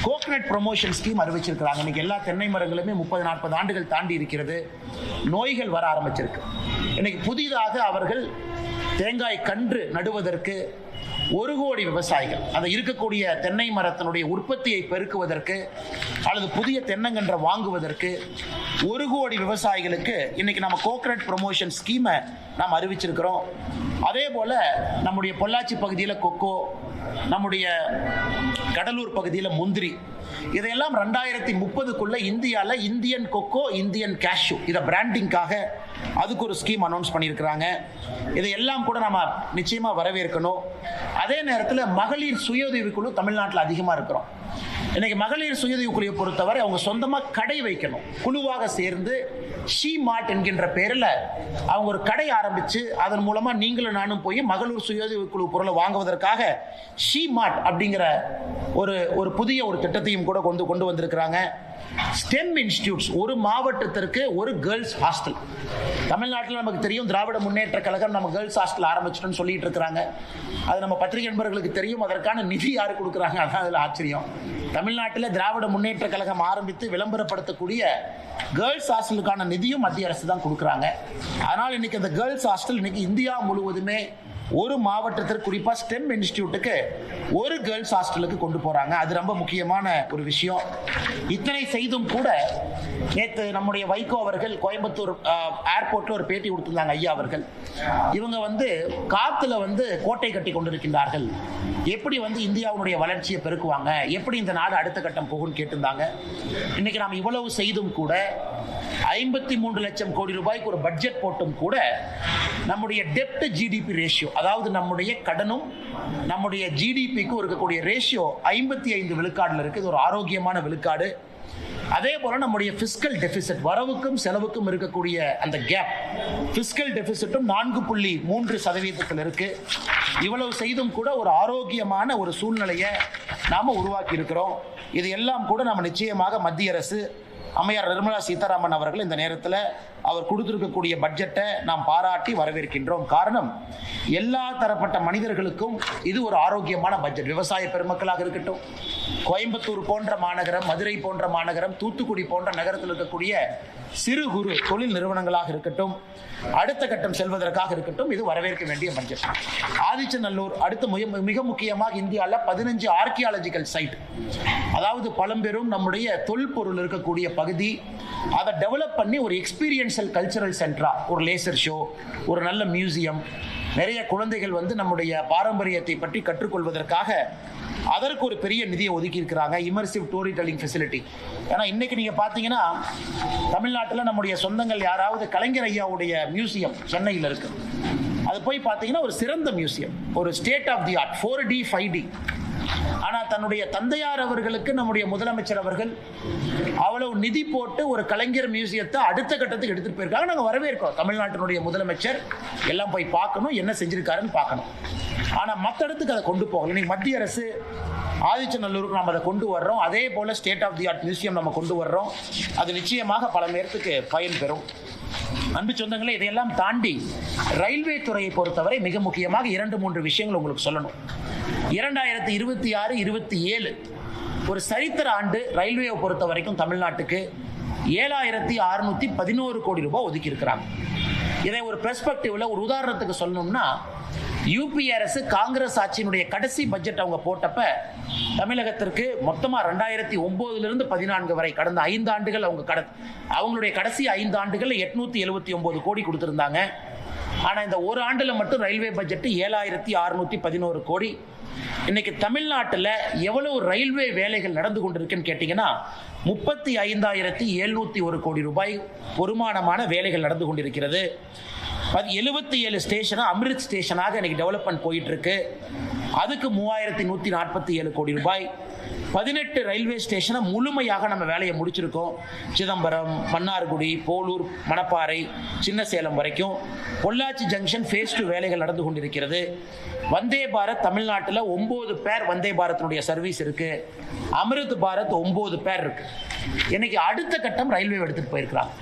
கோகனட் ப்ரொமோஷன் ஸ்கீம் அறிவிச்சிருக்கிறாங்க. இன்னைக்கு எல்லா தென்னை மரங்களுமே 30-40 ஆண்டுகள் தாண்டி இருக்கிறது. நோய்கள் வர ஆரம்பிச்சிருக்கு. இன்னைக்கு புதிதாக அவர்கள் தேங்காய் கன்று நடுவதற்கு 1 கோடி விவசாயிகள் அந்த இருக்கக்கூடிய தென்னை மரத்தினுடைய உற்பத்தியை பெருக்குவதற்கு அல்லது புதிய தென்னங்கன்றை வாங்குவதற்கு 1 கோடி விவசாயிகளுக்கு இன்னைக்கு நம்ம கோகனட் ப்ரொமோஷன் ஸ்கீமை நாம் அறிவிச்சிருக்கிறோம். அதே போல நம்முடைய பொள்ளாச்சி பகுதியில் கொக்கோ, நம்முடைய கடலூர் பகுதியில் முந்திரி, இதையெல்லாம் 2030க்குள்ள இந்தியாவில் இந்தியன் கொக்கோ, இந்தியன் கேஷ்யூ இதை பிராண்டிங்காக அதுக்கு ஒரு ஸ்கீம் அனௌன்ஸ் பண்ணியிருக்கிறாங்க. இதையெல்லாம் கூட நம்ம நிச்சயமாக வரவேற்கணும். அதே நேரத்தில் மகளிர் சுயஉதவி குழு தமிழ்நாட்டில் அதிகமாக இருக்கிறோம். இன்னைக்கு மகளிர் சுயஉதவி குழுவை பொறுத்தவரை அவங்க சொந்தமாக கடை வைக்கணும். குழுவாக சேர்ந்து ஷீ மார்ட் என்கின்ற பேரில் அவங்க ஒரு கடை ஆரம்பித்து அதன் மூலமாக நீங்களும் நானும் போய் மகளிர் சுயஉதவி குழு பொருளை வாங்குவதற்காக ஷீ மார்ட் அப்படிங்கிற ஒரு புதிய ஒரு திட்டத்தையும் கூட கொண்டு வந்திருக்கிறாங்க. ஸ்டெம் இன்ஸ்டிடியூட்ஸ், ஒரு மாவட்டத்திற்கு ஒரு கேர்ள்ஸ் ஹாஸ்டல். தமிழ்நாட்டில் நமக்கு தெரியும், திராவிட முன்னேற்ற கழகம் நம்ம கேர்ள்ஸ் ஹாஸ்டல் ஆரம்பிச்சிட்டோன்னு சொல்லிட்டு இருக்கிறாங்க. அது நம்ம பத்திரிகை நண்பர்களுக்கு தெரியும். அதற்கான நிதி யாரு கொடுக்குறாங்க, அதான் அதில் ஆச்சரியம். தமிழ்நாட்டில் திராவிட முன்னேற்ற கழகம் ஆரம்பித்து விளம்பரப்படுத்தக்கூடிய கேர்ள்ஸ் ஹாஸ்டலுக்கான நிதியும் மத்திய அரசு தான் கொடுக்குறாங்க. அதனால் இன்னைக்கு அந்த கேர்ள்ஸ் ஹாஸ்டல் இன்னைக்கு இந்தியா முழுவதுமே ஒரு மாவட்டத்திற்கு குறிப்பாக ஸ்டெம் இன்ஸ்டிடியூட்டுக்கு ஒரு கேர்ள்ஸ் ஹாஸ்டலுக்கு கொண்டு போகிறாங்க. அது ரொம்ப முக்கியமான ஒரு விஷயம். இத்தனை செய்தும் கூட நேற்று நம்முடைய வைகோ அவர்கள் கோயம்புத்தூர் ஏர்போர்ட்டில் ஒரு பேட்டி கொடுத்துருந்தாங்க. ஐயா அவர்கள் இவங்க காற்றுல கோட்டை கட்டி கொண்டிருக்கின்றார்கள், எப்படி இந்தியாவுடைய வளர்ச்சியை பெருக்குவாங்க, எப்படி இந்த நாடு அடுத்த கட்டம் போகும்னு கேட்டிருந்தாங்க. இன்னைக்கு நாம் இவ்வளவு செய்தும் கூட 53 லட்சம் கோடி ரூபாய்க்கு ஒரு பட்ஜெட் போட்டும் கூட நம்முடைய டெப்ட் ஜிடிபி ரேஷியோ, அதாவது நம்முடைய கடனும் நம்முடைய ஜிடிபிக்கும் இருக்கக்கூடிய ரேஷியோ 55 விழுக்காடுல இருக்கு. இது ஒரு ஆரோக்கியமான விழுக்காடு. அதே போல நம்முடைய பிஸ்கல் டெபிசிட், வரவுக்கும் செலவுக்கும் இருக்கக்கூடிய அந்த கேப், பிஸ்கல் டெபிசிட்டும் 4.3% இருக்கு. இவ்வளவு செய்தும் கூட ஒரு ஆரோக்கியமான ஒரு சூழ்நிலையை நாம உருவாக்கி இருக்கிறோம். இது எல்லாம் கூட நம்ம நிச்சயமாக மத்திய அரசு அம்மையார் நிர்மலா சீதாராமன் அவர்கள் இந்த நேரத்தில் அவர் கொடுத்திருக்கக்கூடிய பட்ஜெட்டை நாம் பாராட்டி வரவேற்கின்றோம். காரணம், எல்லா தரப்பட்ட மனிதர்களுக்கும் இது ஒரு ஆரோக்கியமான பட்ஜெட். விவசாய பெருமக்களாக இருக்கட்டும், கோயம்புத்தூர் போன்ற மாநகரம், மதுரை போன்ற மாநகரம், தூத்துக்குடி போன்ற நகரத்தில் இருக்கக்கூடிய சிறு குறு தொழில் நிறுவனங்களாக இருக்கட்டும், அடுத்த கட்டம் செல்வதற்காக இருக்கட்டும், இது வரவேற்க வேண்டிய பட்ஜெட். ஆதிச்சநல்லூர் அடுத்து மிக முக்கியமாக இந்தியாவில் 15 ஆர்கியாலஜிக்கல் சைட், அதாவது பழம்பெரும் நம்முடைய தொல்பொருள் இருக்கக்கூடிய பகுதி, அதை டெவலப் பண்ணி ஒரு எக்ஸ்பீரியன்ஷியல் கல்ச்சரல் சென்டரா, ஒரு லேசர் ஷோ, ஒரு நல்ல மியூசியம், நிறைய குழந்தைகள் நம்முடைய பாரம்பரியத்தை பற்றி கற்றுக்கொள்வதற்காக அதற்கு ஒரு பெரிய நிதியை ஒதுக்கி இருக்கிறாங்க. Immersive story telling facility. ஏன்னா இன்னைக்கு நீங்க பாத்தீங்கன்னா தமிழ்நாட்டில் நம்முடைய சொந்தங்கள் யாராவது கலைஞர் ஐயாவுடைய மியூசியம் சென்னையில் இருக்கு, அது போய் பார்த்தீங்கன்னா ஒரு சிறந்த மியூசியம், ஒரு state of the art, 4D 5D. ஆனால் தன்னுடைய தந்தையார் அவர்களுக்கு நம்முடைய முதலமைச்சர் அவர்கள் அவ்வளவு நிதி போட்டு ஒரு கலைஞர் மியூசியத்தை அடுத்த கட்டத்துக்கு எடுத்துட்டு போயிருக்காங்க. நாங்கள் வரவேற்கிறோம். தமிழ்நாட்டினுடைய முதலமைச்சர் எல்லாம் போய் பார்க்கணும், என்ன செஞ்சிருக்காருன்னு பார்க்கணும். ஆனால் மற்ற இடத்துக்கு அதை கொண்டு போகல. இன்னைக்கு மத்திய அரசு ஆதிச்சநல்லூருக்கு நம்ம அதை கொண்டு வர்றோம். அதே போல state of the art museum நம்ம கொண்டு வர்றோம். அது நிச்சயமாக பல பேருக்கு பயன் பெறும். அன்பு சொந்தங்களே, இதையெல்லாம் தாண்டி ரயில்வே துறையை பொறுத்தவரை மிக முக்கியமாக 2-3 விஷயங்கள் உங்களுக்கு சொல்லணும். 2026-27 ஒரு சரித்திர ஆண்டு ரயில்வேயை பொறுத்த வரைக்கும் தமிழ்நாட்டுக்கு 7611 கோடி ரூபாய் ஒதுக்கி இருக்கிறாங்க. இதை ஒரு பெர்ஸ்பெக்டிவ்ல, ஒரு உதாரணத்துக்கு சொல்லணும்னா, யூபி அரசு காங்கிரஸ் ஆட்சியினுடைய கடைசி பட்ஜெட் அவங்க போட்டப்ப தமிழகத்திற்கு மொத்தமா 2009 14 வரை கடந்த 5 ஆண்டுகள் அவங்களுடைய கடைசி 5 ஆண்டுகள் 879 கோடி கொடுத்திருந்தாங்க. ஆனா இந்த ஒரு ஆண்டுல மட்டும் ரயில்வே பட்ஜெட் 7611 கோடி. இன்னைக்கு தமிழ்நாட்டில் எவ்வளவு ரயில்வே வேலைகள் நடந்து கொண்டிருக்குன்னு கேட்டீங்கன்னா 35,701 கோடி ரூபாய் வருமானமான வேலைகள் நடந்து கொண்டிருக்கிறது. 77 ஸ்டேஷனா அமிர்த் ஸ்டேஷனாக இன்னைக்கு டெவலப்மெண்ட் போயிட்டு இருக்கு. அதுக்கு 3147 கோடி ரூபாய். 18 ரயில்வே ஸ்டேஷனை முழுமையாக நம்ம வேலையை முடிச்சிருக்கோம். சிதம்பரம், மன்னார்குடி, போலூர், மணப்பாறை, சின்ன சேலம் வரைக்கும். பொள்ளாச்சி ஜங்ஷன் ஃபேஸ் 2 வேலைகள் நடந்து கொண்டிருக்கிறது. வந்தே பாரத் தமிழ்நாட்டில் 9 பேர் வந்தே பாரத்தினுடைய சர்வீஸ் இருக்கு. அமிர்த் பாரத் 9 பேர் இருக்கு. இன்னைக்கு அடுத்த கட்டம் ரயில்வே எடுத்துட்டு போயிருக்கிறாங்க.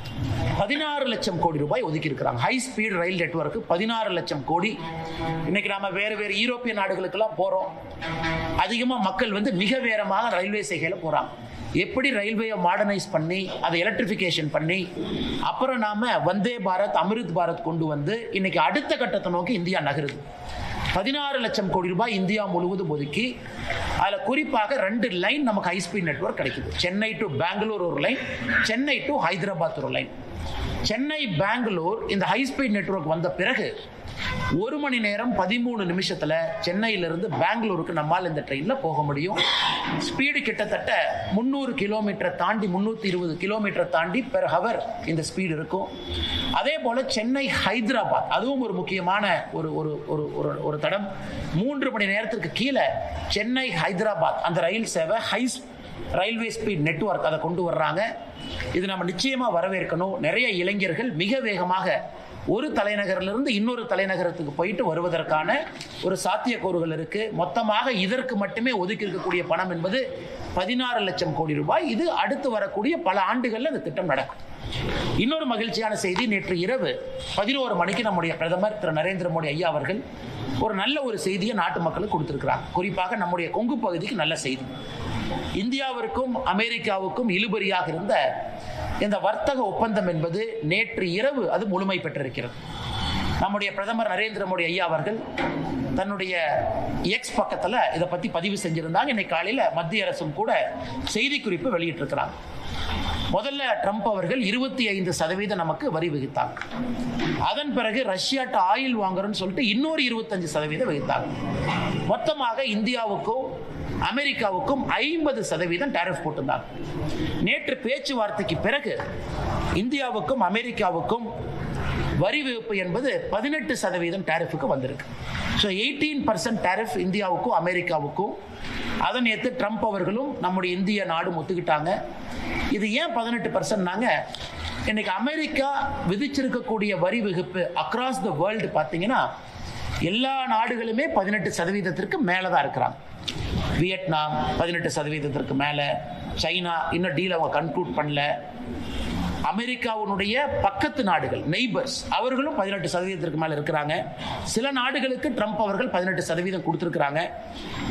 16 லட்சம் கோடி ரூபாய் ஒதுக்கி இருக்கிறாங்க. ஹை ஸ்பீட் ரயில் நெட்வொர்க் 16 லட்சம் கோடி. இன்னைக்கு நாம வேறு யூரோப்பிய நாடுகளுக்கெல்லாம் போறோம். அதிகமாக மக்கள் மிக வேகமாக ரயில்வே சேவையில் போறாங்க. எப்படி ரயில்வேயை மாடர்னைஸ் பண்ணி அதை எலக்ட்ரிஃபிகேஷன் பண்ணி அப்புறம் நாம வந்தே பாரத், அமிர்த் பாரத் கொண்டு வந்து இன்னைக்கு அடுத்த கட்டத்தை நோக்கி இந்தியா நகருது. 16 லட்சம் கோடி ரூபாய் இந்தியா முழுவதும் ஒதுக்கி அதில் குறிப்பாக 2 லைன் நமக்கு ஹை ஸ்பீட் நெட்வொர்க் கிடைக்குது. சென்னை டு பெங்களூர் ஒரு லைன், சென்னை டு ஹைதராபாத் ஒரு லைன். சென்னை பெங்களூர் இந்த ஹை ஸ்பீட் நெட்வொர்க் வந்த பிறகு 1 மணி நேரம் 13 நிமிஷத்துல சென்னையிலிருந்து பெங்களூருக்கு நம்மால் இந்த ட்ரெயின்ல போக முடியும். ஸ்பீடு கிட்டத்தட்ட 300 கிலோமீட்டர் தாண்டி 320 கிலோமீட்டர் தாண்டி பெர் ஹவர் இந்த ஸ்பீடு இருக்கும். அதே போல சென்னை ஹைதராபாத் அதுவும் ஒரு முக்கியமான ஒரு தடம். 3 மணி நேரத்திற்கு கீழே சென்னை ஹைதராபாத் அந்த ரயில் சேவை ரயில்வே ஸ்பீட் நெட்வொர்க் அதை கொண்டு வர்றாங்க. இது நம்ம நிச்சயமா வரவேற்கணும். நிறைய இளைஞர்கள் மிக வேகமாக ஒரு தலைநகரிலிருந்து இன்னொரு தலைநகரத்துக்கு போயிட்டு வருவதற்கான ஒரு சாத்தியக்கூறுகள் இருக்கு. மொத்தமாக இதற்கு மட்டுமே ஒதுக்கி இருக்கக்கூடிய பணம் என்பது 16 லட்சம் கோடி ரூபாய். இது அடுத்து வரக்கூடிய பல ஆண்டுகள்ல இந்த திட்டம் நடக்கும். இன்னொரு மகிழ்ச்சியான செய்தி, நேற்று இரவு 11 மணிக்கு நம்முடைய பிரதமர் திரு நரேந்திர மோடி ஐயா அவர்கள் ஒரு நல்ல ஒரு செய்தியை நாட்டு மக்களுக்கு கொடுத்திருக்கிறார். குறிப்பாக நம்முடைய கொங்கு பகுதிக்கு நல்ல செய்தி. இந்தியாவிற்கும் அமெரிக்காவுக்கும் இழுபறியாக இருந்த இந்த வர்த்தக ஒப்பந்தம் என்பது நேற்று இரவு அது முழுமை பெற்றிருக்கிறது. நம்முடைய பிரதமர் நரேந்திர மோடி ஐயா அவர்கள் தன்னுடைய எக்ஸ் பக்கத்தில் இதை பற்றி பதிவு செஞ்சிருந்தாங்க. இன்னைக்கு காலையில் மத்திய அரசும் கூட செய்தி குறிப்பு வெளியிட்டிருக்கிறாங்க. முதல்ல ட்ரம்ப் அவர்கள் 25% நமக்கு வரி விதித்தாங்க. அதன் பிறகு ரஷ்யாட்ட ஆயில் வாங்குறோம்னு சொல்லிட்டு இன்னொரு 25% விதித்தாங்க. மொத்தமாக இந்தியாவுக்கும் அமெரிக்காவுக்கும் 50% டாரிஃப் போட்டிருந்தாங்க. நேற்று பேச்சுவார்த்தைக்கு பிறகு இந்தியாவுக்கும் அமெரிக்காவுக்கும் வரி விதிப்பு என்பது 18% டாரிஃபுக்கு வந்திருக்கு. ஸோ 18% டாரிஃப் இந்தியாவுக்கும் அமெரிக்காவுக்கும். அதை நேற்று ட்ரம்ப் அவர்களும் நம்முடைய இந்திய நாடும் ஒத்துக்கிட்டாங்க. இது ஏன் 18%? இன்னைக்கு அமெரிக்கா விதிச்சிருக்கக்கூடிய வரி விதிப்பு அக்ராஸ் த வேர்ல்டு பார்த்தீங்கன்னா எல்லா நாடுகளுமே 18% மேலே தான் இருக்கிறாங்க. வியட்நாம் 18% மேலே, சைனா இன்னும் டீல் அவங்க கன்க்ளூட் பண்ணல. அமெரிக்காவுடைய பக்கத்து நாடுகள் நெய்பர்ஸ் அவர்களும் 18% மேலே இருக்கிறாங்க. சில நாடுகளுக்கு ட்ரம்ப் அவர்கள் 18% கொடுத்திருக்கிறாங்க.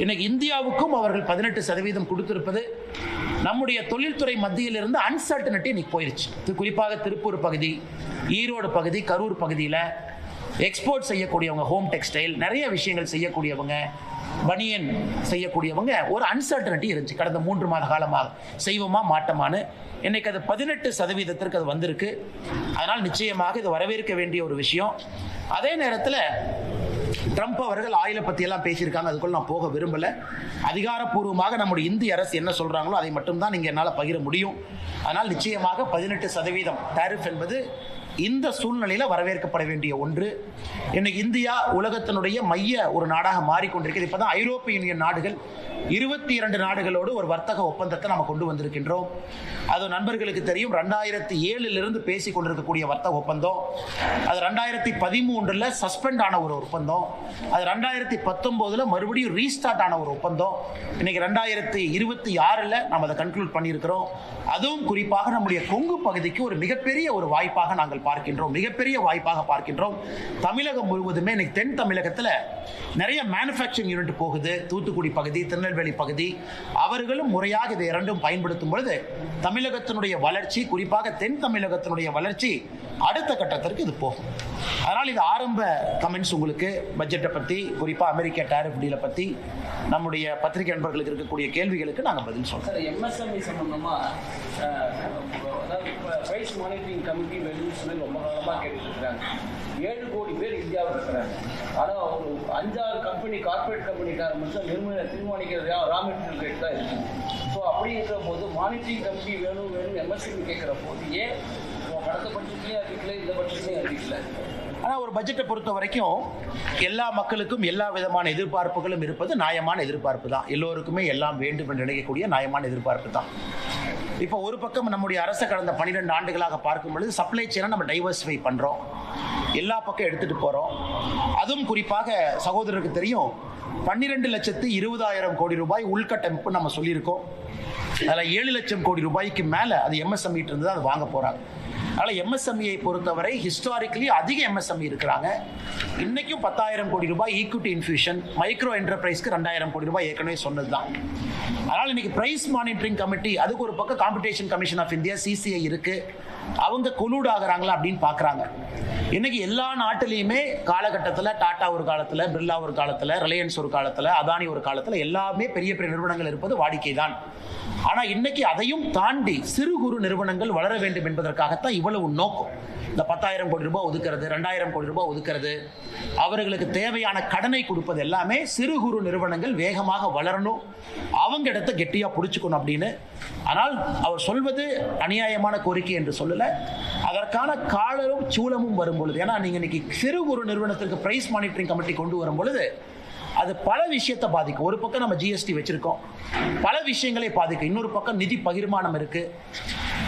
இன்னைக்கு இந்தியாவுக்கும் அவர்கள் 18% கொடுத்திருப்பது நம்முடைய தொழில்துறை மத்தியில் இருந்து அன்சர்டனிட்டி இன்னைக்கு போயிருச்சு. குறிப்பாக திருப்பூர் பகுதி, ஈரோடு பகுதி, கரூர் பகுதியில் எக்ஸ்போர்ட் செய்யக்கூடியவங்க, ஹோம் டெக்ஸ்டைல் நிறைய விஷயங்கள் செய்யக்கூடியவங்க, பனியன் செய்யக்கூடியவங்க ஒரு அன்சர்டனிட்டி இருந்துச்சு கடந்த 3 மாத காலமாக. செய்வோமா மாட்டோமான்னு. இன்னைக்கு அது 18% அது வந்திருக்கு. அதனால் நிச்சயமாக இது வரவேற்க வேண்டிய ஒரு விஷயம். அதே நேரத்தில் ட்ரம்ப் அவர்கள் ஆயிலை பற்றி எல்லாம் பேசியிருக்காங்க. அதுக்குள்ள நான் போக விரும்பல. அதிகாரப்பூர்வமாக நம்முடைய இந்திய அரசு என்ன சொல்றாங்களோ அதை மட்டும்தான் நீங்க என்னால் பகிர முடியும். அதனால் நிச்சயமாக 18% டாரிஃப் என்பது இந்த சூழ்நிலையில் வரவேற்கப்பட வேண்டிய ஒன்று. இன்னைக்கு இந்தியா உலகத்தினுடைய மைய ஒரு நாடாக மாறிக்கொண்டிருக்கிறது. இப்போதான் ஐரோப்பிய யூனியன் நாடுகள் 22 நாடுகளோடு ஒரு வர்த்தக ஒப்பந்தத்தை நம்ம கொண்டு வந்திருக்கின்றோம். அது நண்பர்களுக்கு தெரியும், 2007 பேசி கொண்டிருக்கக்கூடிய வர்த்தக ஒப்பந்தம். அது 2013 சஸ்பெண்ட் ஆன ஒரு ஒப்பந்தம். அது 2019 மறுபடியும் ரீஸ்டார்ட் ஆன ஒரு ஒப்பந்தம். இன்னைக்கு 2026 நம்ம அதை கன்க்ளூட் பண்ணியிருக்கிறோம். அதுவும் குறிப்பாக நம்முடைய கொங்கு பகுதிக்கு ஒரு மிகப்பெரிய ஒரு வாய்ப்பாக நாங்கள் பார்க்கின்றோம். மிகப்பெரிய வாய்ப்பாக பார்க்கின்றோம். தமிழகம் முழுவதுமே இன்னைக்கு தென் தமிழகத்தில் நிறைய மேனுஃபேக்சரிங் யூனிட் போகுது. தூத்துக்குடி பகுதி, திருநெல்வேலி பகுதி, அவர்களும் முறையாக இதை இரண்டும் பயன்படுத்தும் பொழுது தமிழகத்தினுடைய வளர்ச்சி, குறிப்பாக தென் தமிழகத்தினுடைய வளர்ச்சி அடுத்த கட்டத்திற்கு இது போகும். அதனால் இது ஆரம்ப கமெண்ட்ஸ் உங்களுக்கு பட்ஜெட்டை பற்றி, குறிப்பாக அமெரிக்க டாரிஃப் டீலை பற்றி நம்முடைய பத்திரிகை நண்பர்களுக்கு இருக்கக்கூடிய கேள்விகளுக்கு நாங்கள் பதில் சொல்றோம். சார், எம்எஸ்எம்இ சம்பந்தமாக அதாவது பிரைஸ் மானிட்டரிங் கமிட்டி வெளியே ரொம்ப காலமாக கேட்டுட்டு இருக்கிறாங்க. 7 கோடி பேர் இந்தியாவில் இருக்கிறாங்க. ஆனால் ஒரு 5-6 கம்பெனி, கார்பரேட் கம்பெனிக்கார மட்டும் தீர்மானிக்கிறது ரா மெட்டீரியல் ரேட் தான் இருக்குது. ஸோ அப்படி இருக்கிற போது மானிட்டரிங் கமிட்டி வேணும் எம்எஸ்எம்இ கேட்குற போது ஏன் கடந்த பட்ஜெட்லேயும் அறிவிக்கல, இந்த பட்ஜெட்லேயும் அறிவிக்கல? ஆனால் ஒரு பட்ஜெட்டை பொறுத்த வரைக்கும் எல்லா மக்களுக்கும் எல்லா விதமான எதிர்பார்ப்புகளும் இருப்பது நியாயமான எதிர்பார்ப்பு தான். எல்லோருக்குமே எல்லாம் வேண்டும் என்று நினைக்கக்கூடிய நியாயமான எதிர்பார்ப்பு தான். இப்போ ஒரு பக்கம் நம்முடைய அரசு கடந்த 12 ஆண்டுகளாக பார்க்கும் பொழுது சப்ளை செயினை நம்ம டைவர்சிஃபை பண்ணுறோம், எல்லா பக்கம் எடுத்துகிட்டு போகிறோம். அதுவும் குறிப்பாக சகோதரருக்கு தெரியும், 12,20,000 கோடி ரூபாய் உள்கட்டமைப்பு நம்ம சொல்லியிருக்கோம். அதில் 7 லட்சம் கோடி ரூபாய்க்கு மேலே அது எம்எஸ்எம்இ இருந்து தான் அது வாங்க போகிறாங்க. அதனால் எம்எஸ்எம்இயை பொறுத்தவரை ஹிஸ்டாரிக்கலி அதிக எம்எஸ்எம்இ இருக்கிறாங்க. இன்றைக்கும் 10,000 கோடி ரூபாய் ஈக்விட்டி இன்ஃபியூஷன், மைக்ரோ என்டர்பிரைஸ்க்கு 2,000 கோடி ரூபாய் ஏற்கனவே சொன்னது தான். அதனால் இன்னைக்கு பிரைஸ் மானிட்டரிங் கமிட்டி, அதுக்கு ஒரு பக்கம் Competition Commission of India CCI இருக்குது, அவங்க கொலூட் ஆகிறாங்களா அப்படின்னு பார்க்குறாங்க. இன்னைக்கு எல்லா நாட்டிலையுமே காலகட்டத்தில் டாடா ஒரு காலத்தில், பிர்லா ஒரு காலத்தில், ரிலையன்ஸ் ஒரு காலத்தில், அதானி ஒரு காலத்தில், எல்லாமே பெரிய பெரிய நிறுவனங்கள் இருப்பது வாடிக்கை தான். ஆனால் இன்னைக்கு அதையும் தாண்டி சிறு குறு நிறுவனங்கள் வளர வேண்டும் என்பதற்காகத்தான் இவ்வளவு நோக்கம். இந்த 10,000 கோடி ரூபாய் ஒதுக்கிறது, 2,000 கோடி ரூபாய் ஒதுக்கிறது, அவர்களுக்கு தேவையான கடனை கொடுப்பது எல்லாமே சிறு குறு நிறுவனங்கள் வேகமாக வளரணும், அவங்க இடத்த கெட்டியாக பிடிச்சிக்கணும் அப்படின்னு. ஆனால் அவர் சொல்வது அநியாயமான கோரிக்கை என்று சொல்லலை, அதற்கான காலரும் சூழமும் வரும் பொழுது, ஏன்னா நீங்கள் இன்னைக்கு சிறு குறு நிறுவனத்திற்கு பிரைஸ் மானிட்டரிங் கமிட்டி கொண்டு வரும் பொழுது அது பல விஷயத்தை பாதிக்கும். ஒரு பக்கம் நம்ம ஜிஎஸ்டி வச்சிருக்கோம், பல விஷயங்களை பாதிக்கும். இன்னொரு பக்கம் நிதி பகிர்மானம் இருக்கு,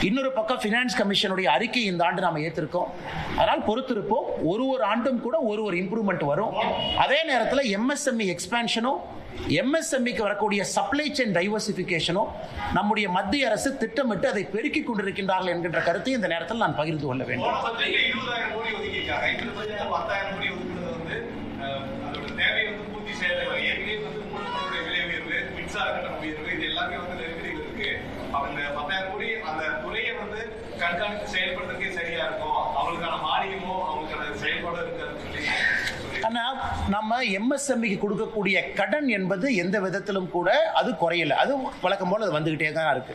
இன்னொரு பக்கம் ஃபினான்ஸ் கமிஷனுடைய அறிக்கை இந்த ஆண்டு நாம் ஏற்றிருக்கோம். அதனால் பொறுத்திருப்போம். ஒரு ஆண்டும் கூட ஒரு இம்ப்ரூவ்மெண்ட் வரும். அதே நேரத்தில் எம்எஸ்எம்இ எக்ஸ்பான்ஷனும், எம்எஸ்எம்இக்கு வரக்கூடிய சப்ளை செயின் டைவர்சிஃபிகேஷனும் நம்முடைய மத்திய அரசு திட்டமிட்டு அதை பெருக்கிக் கொண்டிருக்கின்றார்கள் என்கின்ற கருத்தை இந்த நேரத்தில் நான் பகிர்ந்து கொள்ள வேண்டும். நம்ம எம்எஸ்எம்இக்கு கொடுக்கக்கூடிய கடன் என்பது எந்த விதத்திலும் கூட அது குறையல, அது வழக்கம் போல அது வந்துகிட்டே தான் இருக்கு.